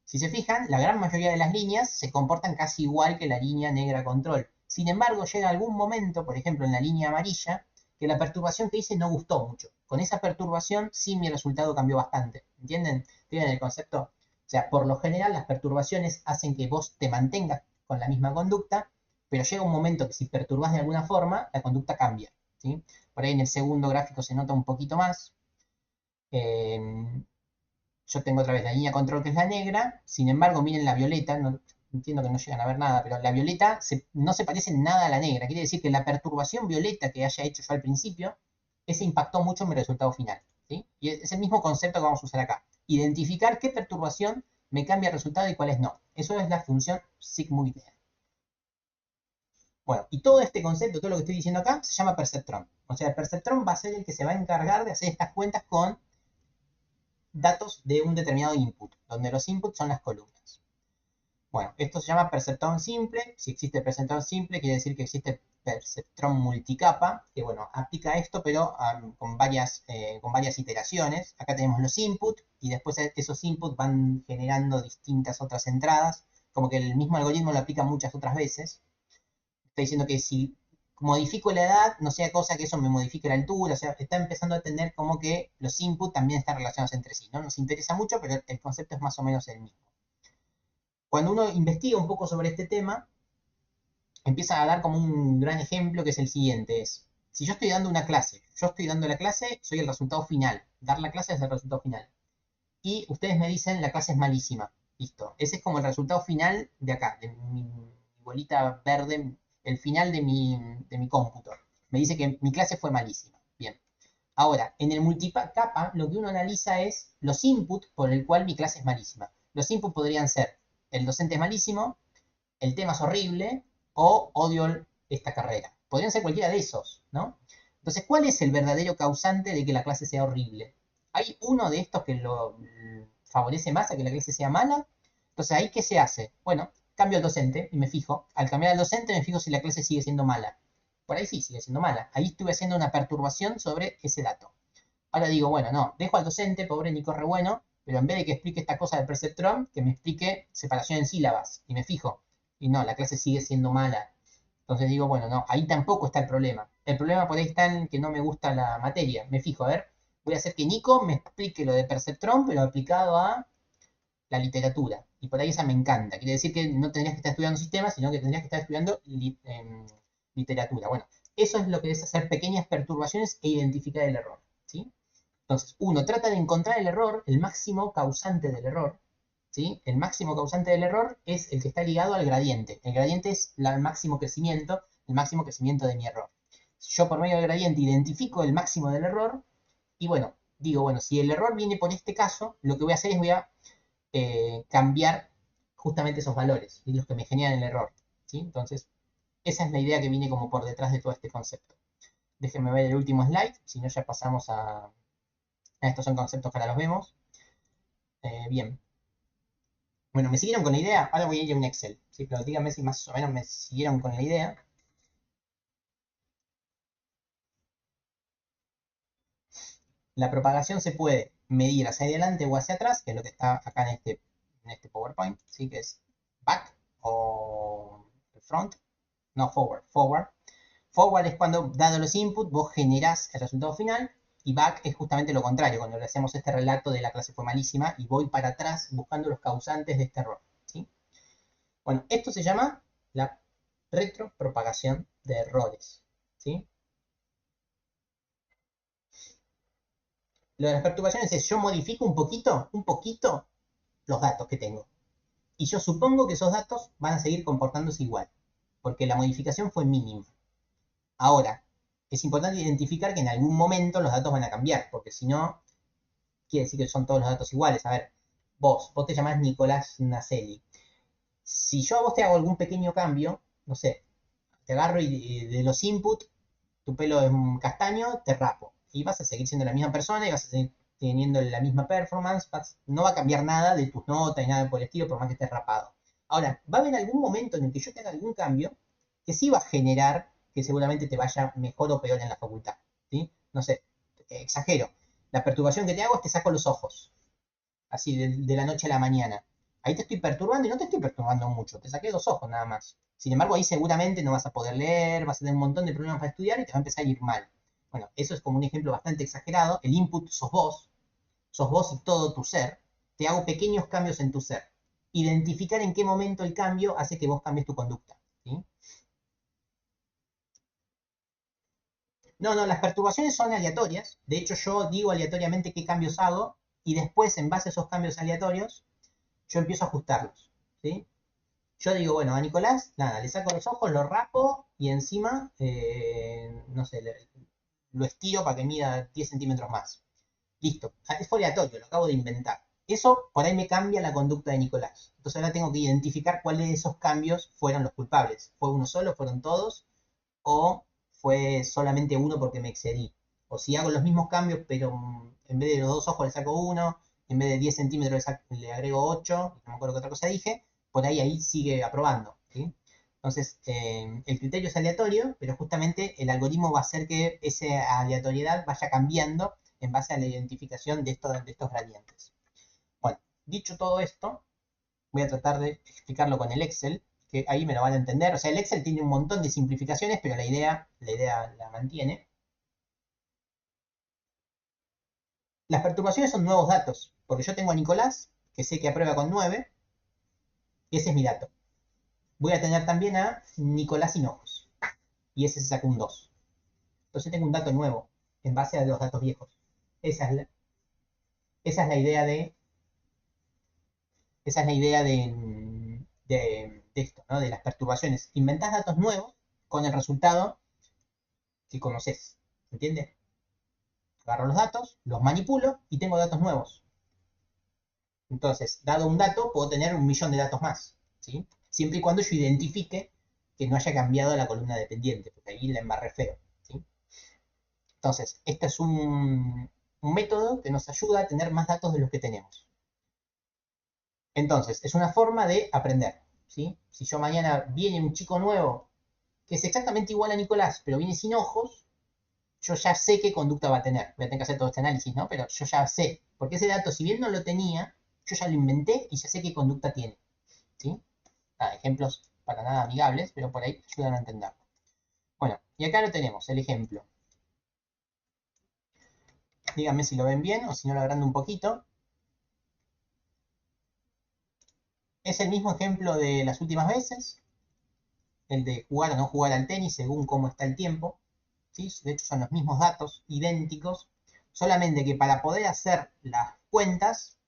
Si se fijan, la gran mayoría de las líneas se comportan casi igual que la línea negra control. Sin embargo, llega algún momento, por ejemplo en la línea amarilla, que la perturbación que hice no gustó mucho. Con esa perturbación sí mi resultado cambió bastante. ¿Entienden? ¿Tienen el concepto? O sea, por lo general las perturbaciones hacen que vos te mantengas con la misma conducta, pero llega un momento que si perturbás de alguna forma, la conducta cambia. ¿Sí? Por ahí en el segundo gráfico se nota un poquito más. Eh, yo tengo otra vez la línea control que es la negra, sin embargo, miren la violeta, no, entiendo que no llegan a ver nada, pero la violeta no se parece en nada a la negra. Quiere decir que la perturbación violeta que haya hecho yo al principio, ese impactó mucho en mi resultado final. ¿Sí? Y es el mismo concepto que vamos a usar acá. Identificar qué perturbación me cambia el resultado y cuáles no. Eso es la función sigmoidea. Bueno, y todo este concepto, todo lo que estoy diciendo acá, se llama perceptrón. O sea, el perceptrón va a ser el que se va a encargar de hacer estas cuentas con datos de un determinado input, donde los inputs son las columnas. Bueno, esto se llama perceptrón simple. Si existe perceptrón simple, quiere decir que existe perceptrón multicapa, que bueno, aplica esto, pero con varias iteraciones. Acá tenemos los inputs, y después esos inputs van generando distintas otras entradas, como que el mismo algoritmo lo aplica muchas otras veces. Está diciendo que si modifico la edad, no sea cosa que eso me modifique la altura, o sea, está empezando a tener como que los inputs también están relacionados entre sí. No nos interesa mucho, pero el concepto es más o menos el mismo. Cuando uno investiga un poco sobre este tema, empieza a dar como un gran ejemplo que es el siguiente, es, si yo estoy dando una clase, yo estoy dando la clase, soy el resultado final, dar la clase es el resultado final. Y ustedes me dicen, la clase es malísima, listo. Ese es como el resultado final de acá, de mi bolita verde, el final de mi cómputo. Me dice que mi clase fue malísima. Bien. Ahora, en el multicapa, lo que uno analiza es los inputs por el cual mi clase es malísima. Los inputs podrían ser, el docente es malísimo, el tema es horrible, o odio esta carrera. Podrían ser cualquiera de esos, ¿no? Entonces, ¿cuál es el verdadero causante de que la clase sea horrible? ¿Hay uno de estos que lo favorece más a que la clase sea mala? Entonces, ¿ahí qué se hace? Bueno, cambio al docente y me fijo. Al cambiar al docente me fijo si la clase sigue siendo mala. Por ahí sí, sigue siendo mala. Ahí estuve haciendo una perturbación sobre ese dato. Ahora digo, bueno, no, dejo al docente, pobre ni corre bueno, pero en vez de que explique esta cosa del perceptrón, que me explique separación en sílabas. Y me fijo. Y no, la clase sigue siendo mala. Entonces digo, bueno, no, ahí tampoco está el problema. El problema por ahí está en que no me gusta la materia. Me fijo, a ver, voy a hacer que Nico me explique lo de perceptrón, pero aplicado a la literatura. Y por ahí esa me encanta. Quiere decir que no tendrías que estar estudiando sistemas, sino que tendrías que estar estudiando literatura. Bueno, eso es lo que es hacer pequeñas perturbaciones e identificar el error. ¿Sí? Entonces, uno trata de encontrar el error, el máximo causante del error. ¿Sí? El máximo causante del error es el que está ligado al gradiente. El gradiente es el máximo crecimiento. el máximo crecimiento de mi error. Yo por medio del gradiente identifico el máximo del error y bueno, digo, bueno, si el error viene por este caso, lo que voy a hacer es voy a cambiar justamente esos valores y los que me generan el error. ¿Sí? Entonces, esa es la idea que viene como por detrás de todo este concepto. Déjenme ver el último slide, si no ya pasamos a... Estos son conceptos que ahora los vemos. Bien. Bueno, ¿me siguieron con la idea? Ahora voy a ir a un Excel. ¿Sí? Pero díganme si más o menos me siguieron con la idea. La propagación se puede medir hacia adelante o hacia atrás, que es lo que está acá en este PowerPoint, ¿sí? Que es back o front, no forward, forward. Forward es cuando, dado los inputs, vos generás el resultado final, y back es justamente lo contrario, cuando le hacemos este relato de la clase fue malísima y voy para atrás buscando los causantes de este error. ¿Sí? Bueno, esto se llama la retropropagación de errores. ¿Sí? Lo de las perturbaciones es yo modifico un poquito los datos que tengo. Y yo supongo que esos datos van a seguir comportándose igual, porque la modificación fue mínima. Ahora, es importante identificar que en algún momento los datos van a cambiar, porque si no, quiere decir que son todos los datos iguales. A ver, vos te llamás Nicolás Naselli. Si yo a vos te hago algún pequeño cambio, no sé, te agarro y de los inputs, tu pelo es castaño, te rapo. Y vas a seguir siendo la misma persona y vas a seguir teniendo la misma performance, no va a cambiar nada de tus notas y nada por el estilo, por más que estés rapado. Ahora, va a haber algún momento en el que yo tenga algún cambio que sí va a generar que seguramente te vaya mejor o peor en la facultad. ¿Sí? No sé, exagero. La perturbación que te hago es te saco los ojos, así de la noche a la mañana. Ahí te estoy perturbando y no te estoy perturbando mucho, te saqué los ojos nada más. Sin embargo, ahí seguramente no vas a poder leer, vas a tener un montón de problemas para estudiar y te va a empezar a ir mal. Bueno, eso es como un ejemplo bastante exagerado. El input sos vos y todo tu ser. Te hago pequeños cambios en tu ser. Identificar en qué momento el cambio hace que vos cambies tu conducta. ¿Sí? No, no, las perturbaciones son aleatorias. De hecho, yo digo aleatoriamente qué cambios hago y después, en base a esos cambios aleatorios, yo empiezo a ajustarlos. ¿Sí? Yo digo, bueno, a Nicolás, nada, le saco los ojos, lo rapo y encima, no sé, lo estiro para que mida 10 centímetros más. Listo, es aleatorio, lo acabo de inventar. Eso por ahí me cambia la conducta de Nicolás. Entonces ahora tengo que identificar cuáles de esos cambios fueron los culpables. ¿Fue uno solo? ¿Fueron todos? ¿O fue solamente uno porque me excedí? O si hago los mismos cambios, pero en vez de los dos ojos le saco uno, en vez de 10 centímetros le agrego 8, no me acuerdo qué otra cosa dije, por ahí sigue aprobando. ¿Sí? Entonces, el criterio es aleatorio, pero justamente el algoritmo va a hacer que esa aleatoriedad vaya cambiando en base a la identificación de estos gradientes. Bueno, dicho todo esto, voy a tratar de explicarlo con el Excel, que ahí me lo van a entender. O sea, el Excel tiene un montón de simplificaciones, pero la idea la mantiene. Las perturbaciones son nuevos datos, porque yo tengo a Nicolás, que sé que aprueba con 9, y ese es mi dato. Voy a tener también a Nicolás Hinojos, y ese se saca un 2. Entonces tengo un dato nuevo, en base a los datos viejos. Esa es la, esa es la idea de. Esa es la idea de esto, ¿no? De las perturbaciones. Inventás datos nuevos con el resultado que conoces. ¿Entiendes? Agarro los datos, los manipulo y tengo datos nuevos. Entonces, dado un dato, puedo tener 1.000.000 de datos más. ¿Sí? Siempre y cuando yo identifique que no haya cambiado la columna dependiente, porque ahí la embarré feo. ¿Sí? Entonces, este es un método que nos ayuda a tener más datos de los que tenemos. Entonces, es una forma de aprender. ¿Sí? Si yo mañana viene un chico nuevo que es exactamente igual a Nicolás, pero viene sin ojos, yo ya sé qué conducta va a tener. Voy a tener que hacer todo este análisis, ¿no? Pero yo ya sé. Porque ese dato, si bien no lo tenía, yo ya lo inventé y ya sé qué conducta tiene. ¿Sí? Ejemplos para nada amigables, pero por ahí ayudan a entenderlo. Bueno, y acá lo tenemos, el ejemplo. Díganme si lo ven bien o si no lo agrando un poquito. Es el mismo ejemplo de las últimas veces, el de jugar o no jugar al tenis según cómo está el tiempo. ¿Sí? De hecho son los mismos datos, idénticos, solamente que para poder hacer las cuentas,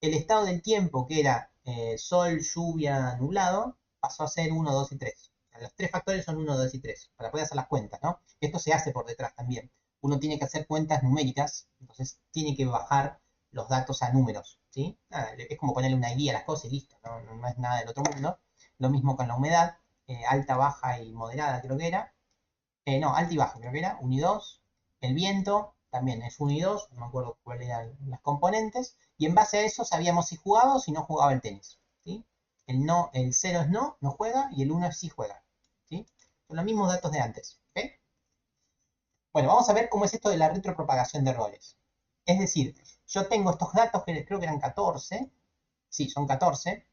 el estado del tiempo que era sol, lluvia, nublado, pasó a ser 1, 2 y 3. los tres factores son 1, 2 y 3, para poder hacer las cuentas, ¿no? Esto se hace por detrás también. Uno tiene que hacer cuentas numéricas, entonces tiene que bajar los datos a números, ¿sí? Nada, es como ponerle una guía a las cosas y listo, no es nada del otro mundo. Lo mismo con la humedad, alta, baja y moderada creo que era. No, alta y baja creo que era, 1 y 2. El viento también es 1 y 2, no me acuerdo cuáles eran las componentes. Y en base a eso sabíamos si jugaba o si no jugaba el tenis, ¿sí? El 0 es no, no juega, y el 1 es sí juega, ¿sí? Son los mismos datos de antes, ¿ok? Bueno, vamos a ver cómo es esto de la retropropagación de errores. Es decir, yo tengo estos datos que creo que eran 14, sí, son 14.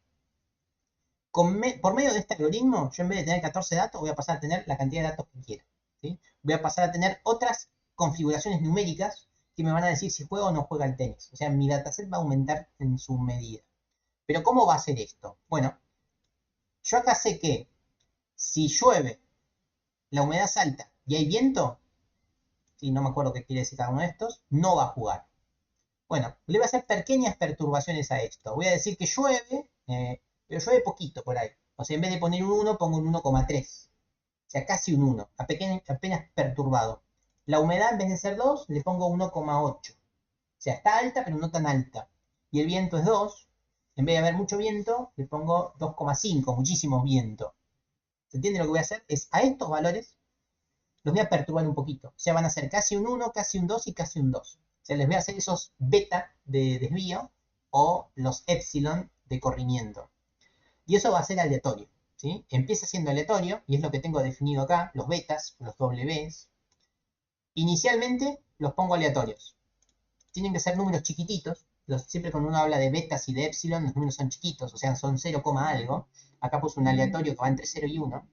Por medio de este algoritmo, yo en vez de tener 14 datos, voy a pasar a tener la cantidad de datos que quiera, ¿sí? Voy a pasar a tener otras configuraciones numéricas que me van a decir si juega o no juega el tenis. O sea, mi dataset va a aumentar en su medida. Pero ¿cómo va a ser esto? Bueno, yo acá sé que si llueve, la humedad es alta y hay viento, y no me acuerdo qué quiere decir cada uno de estos, no va a jugar. Bueno, le voy a hacer pequeñas perturbaciones a esto. Voy a decir que llueve, pero llueve poquito por ahí. O sea, en vez de poner un 1, pongo un 1,3. O sea, casi un 1, apenas perturbado. La humedad, en vez de ser 2, le pongo 1,8. O sea, está alta, pero no tan alta. Y el viento es 2. En vez de haber mucho viento, le pongo 2,5, muchísimo viento. ¿Se entiende lo que voy a hacer? Es a estos valores los voy a perturbar un poquito. O sea, van a ser casi un 1, casi un 2 y casi un 2. O sea, les voy a hacer esos beta de desvío o los epsilon de corrimiento. Y eso va a ser aleatorio, ¿sí? Empieza siendo aleatorio, y es lo que tengo definido acá, los betas, los Ws. Inicialmente los pongo aleatorios. Tienen que ser números chiquititos. Siempre cuando uno habla de betas y de epsilon, los números son chiquitos, o sea, son 0, algo. Acá puse un aleatorio que va entre 0 y 1.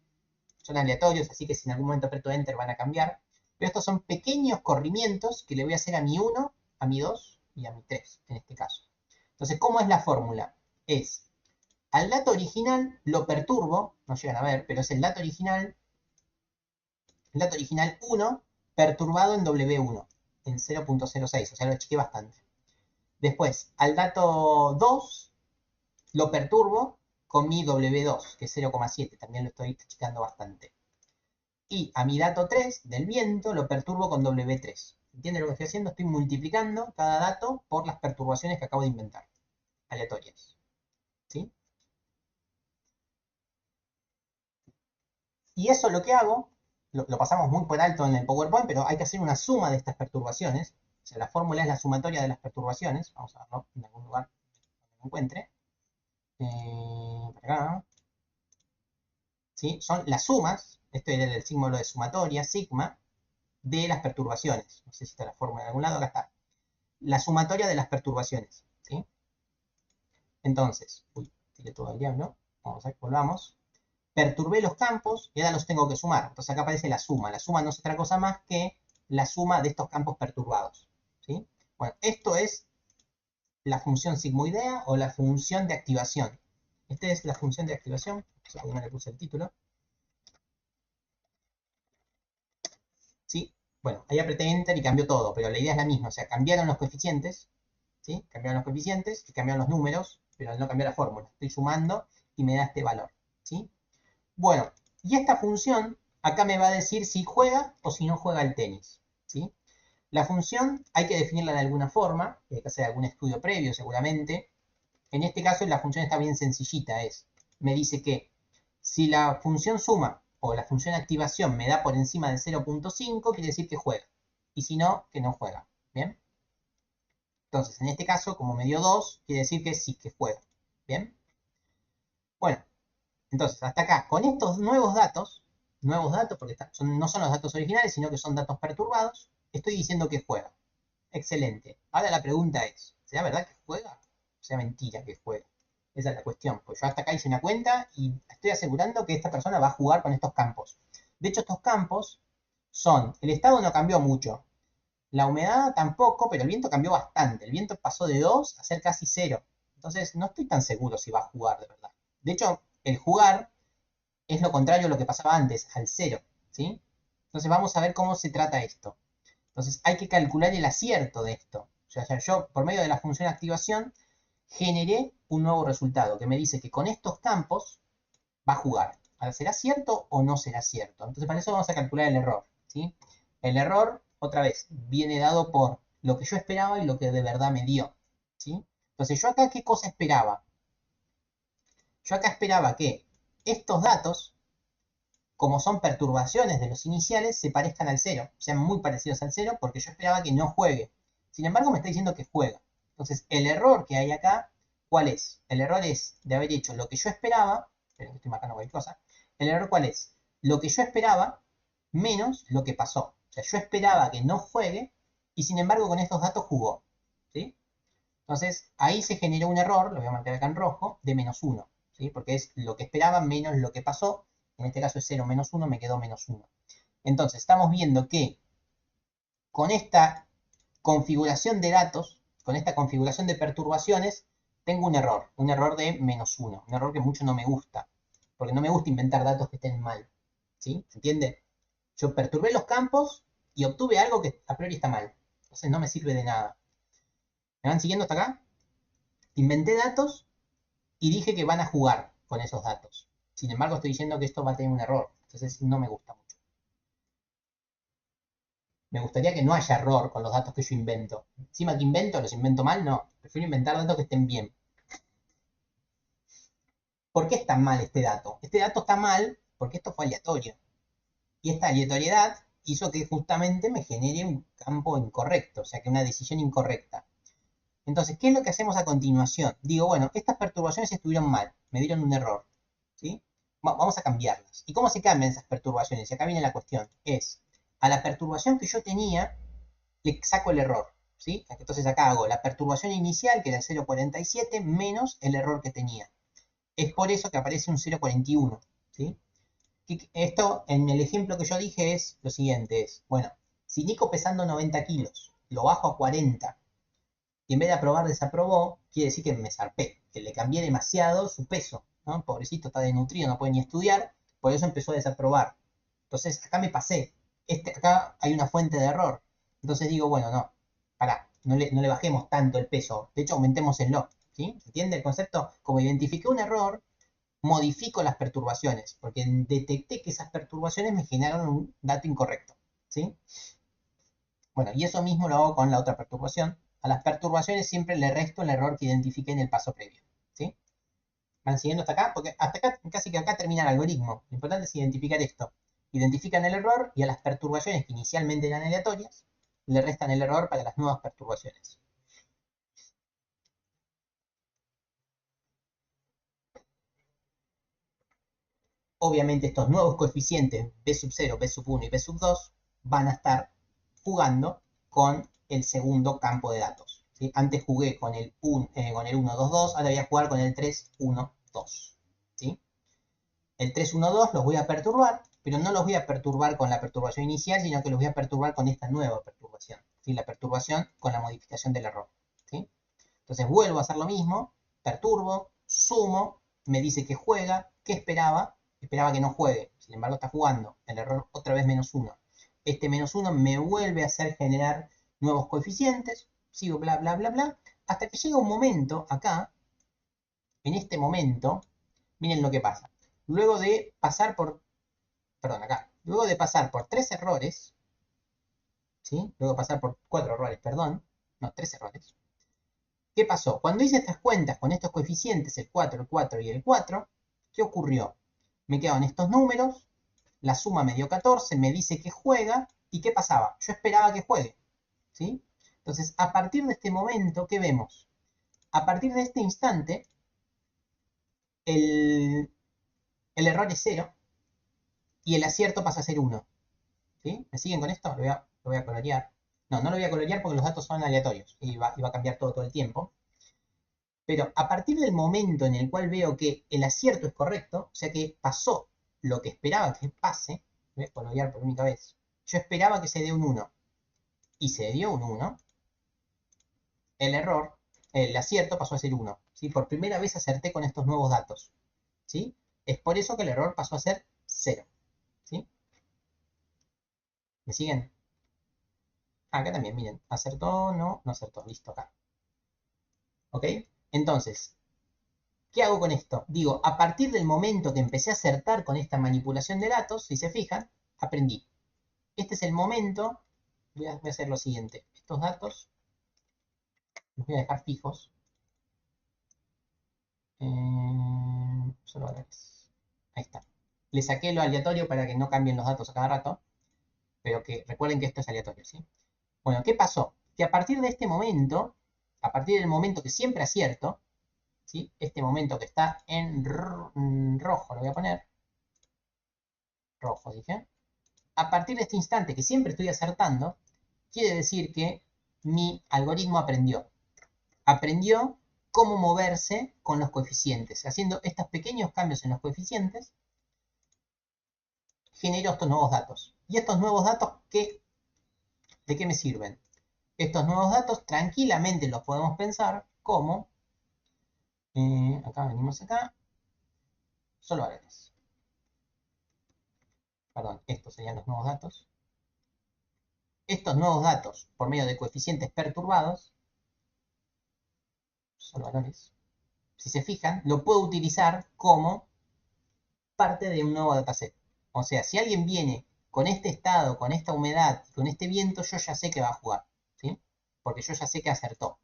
Son aleatorios, así que si en algún momento aprieto Enter van a cambiar. Pero estos son pequeños corrimientos que le voy a hacer a mi 1, a mi 2 y a mi 3, en este caso. Entonces, ¿cómo es la fórmula? Es, al dato original lo perturbo, no llegan a ver, pero es el dato original 1 perturbado en W1, en 0,06, o sea, lo achiqué bastante. Después, al dato 2 lo perturbo con mi W2, que es 0,7, también lo estoy achicando bastante. Y a mi dato 3 del viento lo perturbo con W3. ¿Entienden lo que estoy haciendo? Estoy multiplicando cada dato por las perturbaciones que acabo de inventar, aleatorias. ¿Sí? Y eso lo que hago, lo pasamos muy por alto en el PowerPoint, pero hay que hacer una suma de estas perturbaciones. O sea, la fórmula es la sumatoria de las perturbaciones. Vamos a verlo en algún lugar donde me encuentre. Por acá. ¿Sí? Son las sumas, esto es el símbolo de sumatoria, sigma, de las perturbaciones. No sé si está la fórmula en algún lado, acá está. La sumatoria de las perturbaciones, ¿sí? Entonces, tiré todo el diablo. Vamos a ver, volvamos. Perturbé los campos y ahora los tengo que sumar. Entonces acá aparece la suma. La suma no es otra cosa más que la suma de estos campos perturbados, ¿sí? Bueno, esto es la función sigmoidea o la función de activación. Esta es la función de activación. No sé por qué no le puse el título. ¿Sí? Bueno, ahí apreté Enter y cambió todo, pero la idea es la misma. O sea, cambiaron los coeficientes, ¿sí? Cambiaron los coeficientes y cambiaron los números, pero no cambió la fórmula. Estoy sumando y me da este valor, ¿sí? Bueno, y esta función acá me va a decir si juega o si no juega el tenis, ¿sí? La función hay que definirla de alguna forma, hay que hacer algún estudio previo seguramente. En este caso la función está bien sencillita, me dice que si la función suma o la función activación me da por encima de 0,5, quiere decir que juega. Y si no, que no juega. ¿Bien? Entonces, en este caso, como me dio 2, quiere decir que sí que juega. ¿Bien? Bueno, entonces, hasta acá, con estos nuevos datos, porque no son los datos originales, sino que son datos perturbados, estoy diciendo que juega. Excelente. Ahora la pregunta es, ¿será verdad que juega? O sea, mentira que juega. Esa es la cuestión. Pues yo hasta acá hice una cuenta y estoy asegurando que esta persona va a jugar con estos campos. De hecho, estos campos el estado no cambió mucho. La humedad tampoco, pero el viento cambió bastante. El viento pasó de 2 a ser casi 0. Entonces, no estoy tan seguro si va a jugar de verdad. De hecho, el jugar es lo contrario a lo que pasaba antes, al 0. ¿Sí? Entonces, vamos a ver cómo se trata esto. Entonces, hay que calcular el acierto de esto. O sea, yo, por medio de la función activación, generé un nuevo resultado que me dice que con estos campos va a jugar. Ahora, ¿será cierto o no será cierto? Entonces, para eso vamos a calcular el error, ¿sí? El error, otra vez, viene dado por lo que yo esperaba y lo que de verdad me dio, ¿sí? Entonces, yo acá, ¿qué cosa esperaba? Yo acá esperaba que estos datos, como son perturbaciones de los iniciales, se parezcan al cero, sean muy parecidos al cero, porque yo esperaba que no juegue. Sin embargo, me está diciendo que juega. Entonces, el error que hay acá, ¿cuál es? El error es de haber hecho lo que yo esperaba, esperen que estoy marcando cualquier cosa. ¿El error cuál es? Lo que yo esperaba menos lo que pasó. O sea, yo esperaba que no juegue y sin embargo con estos datos jugó. ¿Sí? Entonces, ahí se generó un error, lo voy a marcar acá en rojo, de menos 1, ¿sí? Porque es lo que esperaba menos lo que pasó. En este caso es 0 menos 1, me quedó menos 1. Entonces, estamos viendo que con esta configuración de datos, con esta configuración de perturbaciones, tengo un error de menos 1, un error que mucho no me gusta, porque no me gusta inventar datos que estén mal, ¿sí? ¿Se entiende? Yo perturbé los campos y obtuve algo que a priori está mal, entonces no me sirve de nada. ¿Me van siguiendo hasta acá? Inventé datos y dije que van a jugar con esos datos. Sin embargo, estoy diciendo que esto va a tener un error, entonces no me gusta mucho. Me gustaría que no haya error con los datos que yo invento. Encima que invento, los invento mal, no. Prefiero inventar datos que estén bien. ¿Por qué está mal este dato? Este dato está mal porque esto fue aleatorio. Y esta aleatoriedad hizo que justamente me genere un campo incorrecto, o sea que una decisión incorrecta. Entonces, ¿qué es lo que hacemos a continuación? Digo, bueno, estas perturbaciones estuvieron mal, me dieron un error, ¿sí? Vamos a cambiarlas. ¿Y cómo se cambian esas perturbaciones? Y acá viene la cuestión. Es, a la perturbación que yo tenía, le saco el error, ¿sí? Entonces acá hago la perturbación inicial, que era 0,47, menos el error que tenía. Es por eso que aparece un 0,41, ¿sí? Esto, en el ejemplo que yo dije, es lo siguiente, es, bueno, si Nico pesando 90 kilos, lo bajo a 40, y en vez de aprobar desaprobó, quiere decir que me zarpé, que le cambié demasiado su peso, ¿no? Pobrecito, está desnutrido, no puede ni estudiar, por eso empezó a desaprobar. Entonces, acá me pasé, acá hay una fuente de error. Entonces digo, bueno, no, pará, no le bajemos tanto el peso, de hecho aumentémoselo, ¿sí? ¿Entiende el concepto? Como identifiqué un error, modifico las perturbaciones, porque detecté que esas perturbaciones me generaron un dato incorrecto, ¿sí? Bueno, y eso mismo lo hago con la otra perturbación. A las perturbaciones siempre le resto el error que identifiqué en el paso previo, ¿sí? ¿Van siguiendo hasta acá? Porque hasta acá, casi que acá termina el algoritmo. Lo importante es identificar esto. Identifican el error y a las perturbaciones que inicialmente eran aleatorias, le restan el error para las nuevas perturbaciones. Obviamente estos nuevos coeficientes b sub 0, b sub 1 y b sub 2 van a estar jugando con el segundo campo de datos, ¿sí? Antes jugué con el 1, 2, 2, ahora voy a jugar con el 3, 1, 2, ¿sí? El 3, 1, 2 los voy a perturbar, pero no los voy a perturbar con la perturbación inicial, sino que los voy a perturbar con esta nueva perturbación, ¿sí? La perturbación con la modificación del error, ¿sí? Entonces vuelvo a hacer lo mismo, perturbo, sumo, me dice que juega, ¿qué esperaba? Esperaba que no juegue, sin embargo está jugando, el error otra vez menos 1. Este menos 1 me vuelve a hacer generar nuevos coeficientes, sigo bla bla bla bla, hasta que llega un momento acá, en este momento, miren lo que pasa. Luego de pasar por, perdón, acá, luego de pasar por 3 errores, ¿sí? Luego de pasar por 4 errores, perdón, no, 3 errores, ¿qué pasó? Cuando hice estas cuentas con estos coeficientes, el 4, el 4 y el 4, ¿qué ocurrió? Me quedaron estos números, la suma me dio 14, me dice que juega, ¿y qué pasaba? Yo esperaba que juegue, ¿sí? Entonces, a partir de este momento, ¿qué vemos? A partir de este instante, el, el error es 0 y el acierto pasa a ser 1, ¿sí? ¿Me siguen con esto? Lo voy a colorear. No, no lo voy a colorear porque los datos son aleatorios y va a cambiar todo el tiempo. Pero a partir del momento en el cual veo que el acierto es correcto, o sea que pasó lo que esperaba que pase, voy a colorear por única vez, yo esperaba que se dé un 1 y se dio un 1, el error, el acierto pasó a ser 1, ¿sí? Por primera vez acerté con estos nuevos datos, ¿sí? Es por eso que el error pasó a ser 0, ¿sí? ¿Me siguen? Acá también, miren, acertó, no acertó, listo, acá. ¿Ok? Entonces, ¿Qué hago con esto? Digo, a partir del momento que empecé a acertar con esta manipulación de datos, si se fijan, aprendí. Este es el momento, voy a hacer lo siguiente. Estos datos los voy a dejar fijos. Solo valores. Ahí está. Le saqué lo aleatorio para que no cambien los datos a cada rato, pero que recuerden que esto es aleatorio, ¿sí? Bueno, ¿qué pasó? Que a partir de este momento, a partir del momento que siempre acierto, ¿sí? Este momento que está en rojo, lo voy a poner, rojo dije, a partir de este instante que siempre estoy acertando, quiere decir que mi algoritmo aprendió. Aprendió cómo moverse con los coeficientes. Haciendo estos pequeños cambios en los coeficientes, genero estos nuevos datos. ¿Y estos nuevos datos de qué me sirven? Estos nuevos datos tranquilamente los podemos pensar como, acá venimos acá, solo valores. Perdón, estos serían los nuevos datos. Estos nuevos datos, por medio de coeficientes perturbados, solo valores, si se fijan, lo puedo utilizar como parte de un nuevo dataset. O sea, si alguien viene con este estado, con esta humedad, con este viento, yo ya sé que va a jugar, ¿sí? Porque yo ya sé que acertó,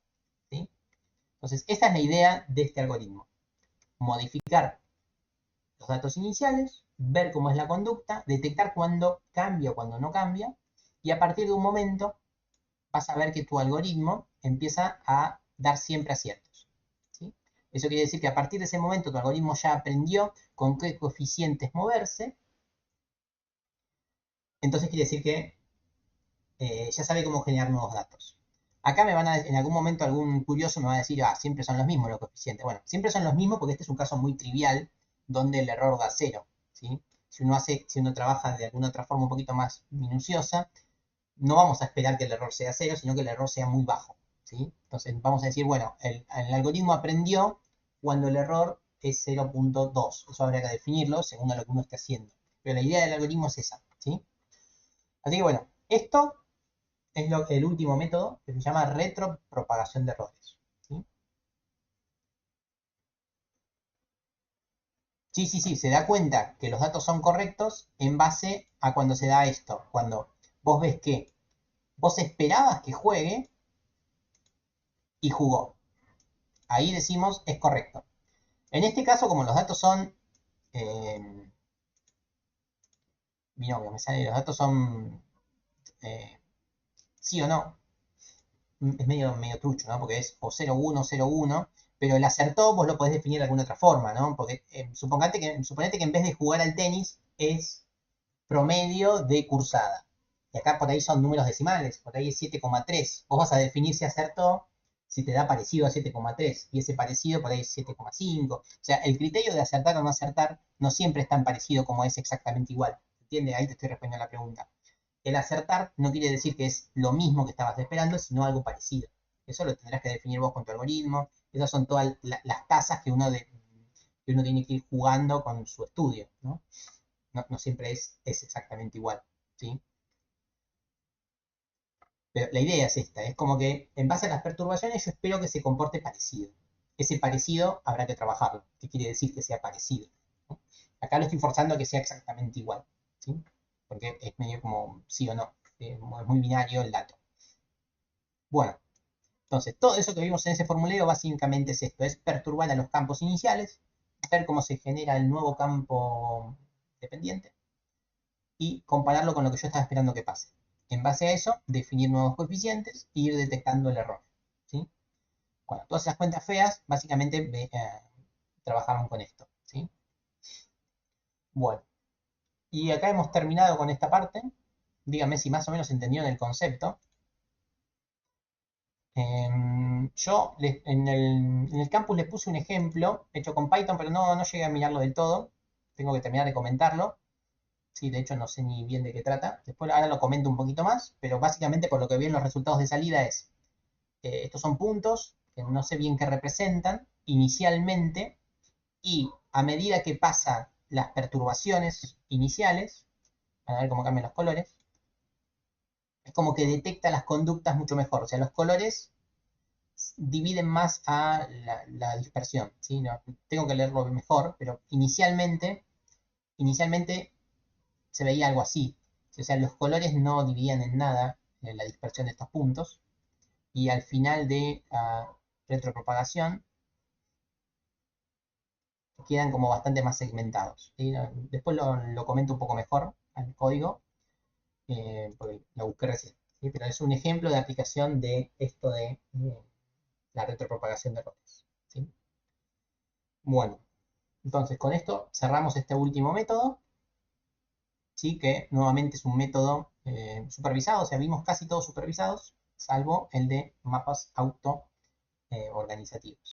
¿sí? Entonces, esta es la idea de este algoritmo. Modificar los datos iniciales, ver cómo es la conducta, detectar cuándo cambia o cuándo no cambia, y a partir de un momento vas a ver que tu algoritmo empieza a dar siempre aciertos, ¿sí? Eso quiere decir que a partir de ese momento tu algoritmo ya aprendió con qué coeficientes moverse. Entonces quiere decir que ya sabe cómo generar nuevos datos. Acá en algún momento algún curioso me va a decir, siempre son los mismos los coeficientes. Bueno, siempre son los mismos porque este es un caso muy trivial donde el error da cero, ¿sí? Si uno trabaja de alguna otra forma un poquito más minuciosa, no vamos a esperar que el error sea cero, sino que el error sea muy bajo, ¿sí? Entonces vamos a decir, bueno, el algoritmo aprendió cuando el error es 0.2. Eso habría que definirlo según lo que uno esté haciendo. Pero la idea del algoritmo es esa, ¿sí? Así que bueno, esto es el último método que se llama retropropagación de errores, ¿sí? Sí, sí, sí, se da cuenta que los datos son correctos en base a cuando se da esto. Cuando vos ves que vos esperabas que juegue y jugó. Ahí decimos es correcto. En este caso, como los datos son eh, binomio, me sale, los datos son eh, sí o no, es medio trucho, ¿no? Porque es o 0,1, 0,1, pero el acertó vos lo podés definir de alguna otra forma, ¿no? Porque suponete que en vez de jugar al tenis es promedio de cursada. Y acá por ahí son números decimales, por ahí es 7,3. Vos vas a definir si acertó, si te da parecido a 7,3. Y ese parecido por ahí es 7,5. O sea, el criterio de acertar o no acertar no siempre es tan parecido como es exactamente igual. ¿Entiendes? Ahí te estoy respondiendo a la pregunta. El acertar no quiere decir que es lo mismo que estabas esperando, sino algo parecido. Eso lo tendrás que definir vos con tu algoritmo. Esas son todas las tasas que uno tiene que ir jugando con su estudio, ¿no? No siempre es exactamente igual, ¿sí? Pero la idea es esta, es como que en base a las perturbaciones yo espero que se comporte parecido. Ese parecido habrá que trabajarlo. ¿Qué quiere decir que sea parecido? ¿No? Acá lo estoy forzando a que sea exactamente igual, ¿sí? Porque es medio como sí o no, es muy binario el dato. Bueno, entonces todo eso que vimos en ese formuleo básicamente es esto, es perturbar a los campos iniciales, ver cómo se genera el nuevo campo dependiente y compararlo con lo que yo estaba esperando que pase. En base a eso, definir nuevos coeficientes e ir detectando el error, ¿sí? Bueno, todas esas cuentas feas básicamente trabajaban con esto, ¿sí? Bueno, y acá hemos terminado con esta parte. Díganme si más o menos entendieron el concepto. Yo en el campus les puse un ejemplo hecho con Python, pero no llegué a mirarlo del todo. Tengo que terminar de comentarlo. Sí, de hecho no sé ni bien de qué trata. Después ahora lo comento un poquito más, pero básicamente por lo que vi en los resultados de salida es, estos son puntos que no sé bien qué representan inicialmente y a medida que pasan las perturbaciones iniciales, van a ver cómo cambian los colores, es como que detecta las conductas mucho mejor. O sea, los colores dividen más a la dispersión, ¿sí? No, tengo que leerlo mejor, pero inicialmente se veía algo así. O sea, los colores no dividían en nada la dispersión de estos puntos, y al final de retropropagación quedan como bastante más segmentados, ¿sí? Después lo comento un poco mejor al código, porque lo busqué recién, ¿sí? Pero es un ejemplo de aplicación de esto de la retropropagación de errores, ¿sí? Bueno, entonces con esto cerramos este último método, ¿sí? Que nuevamente es un método supervisado, o sea, vimos casi todos supervisados, salvo el de mapas auto organizativos.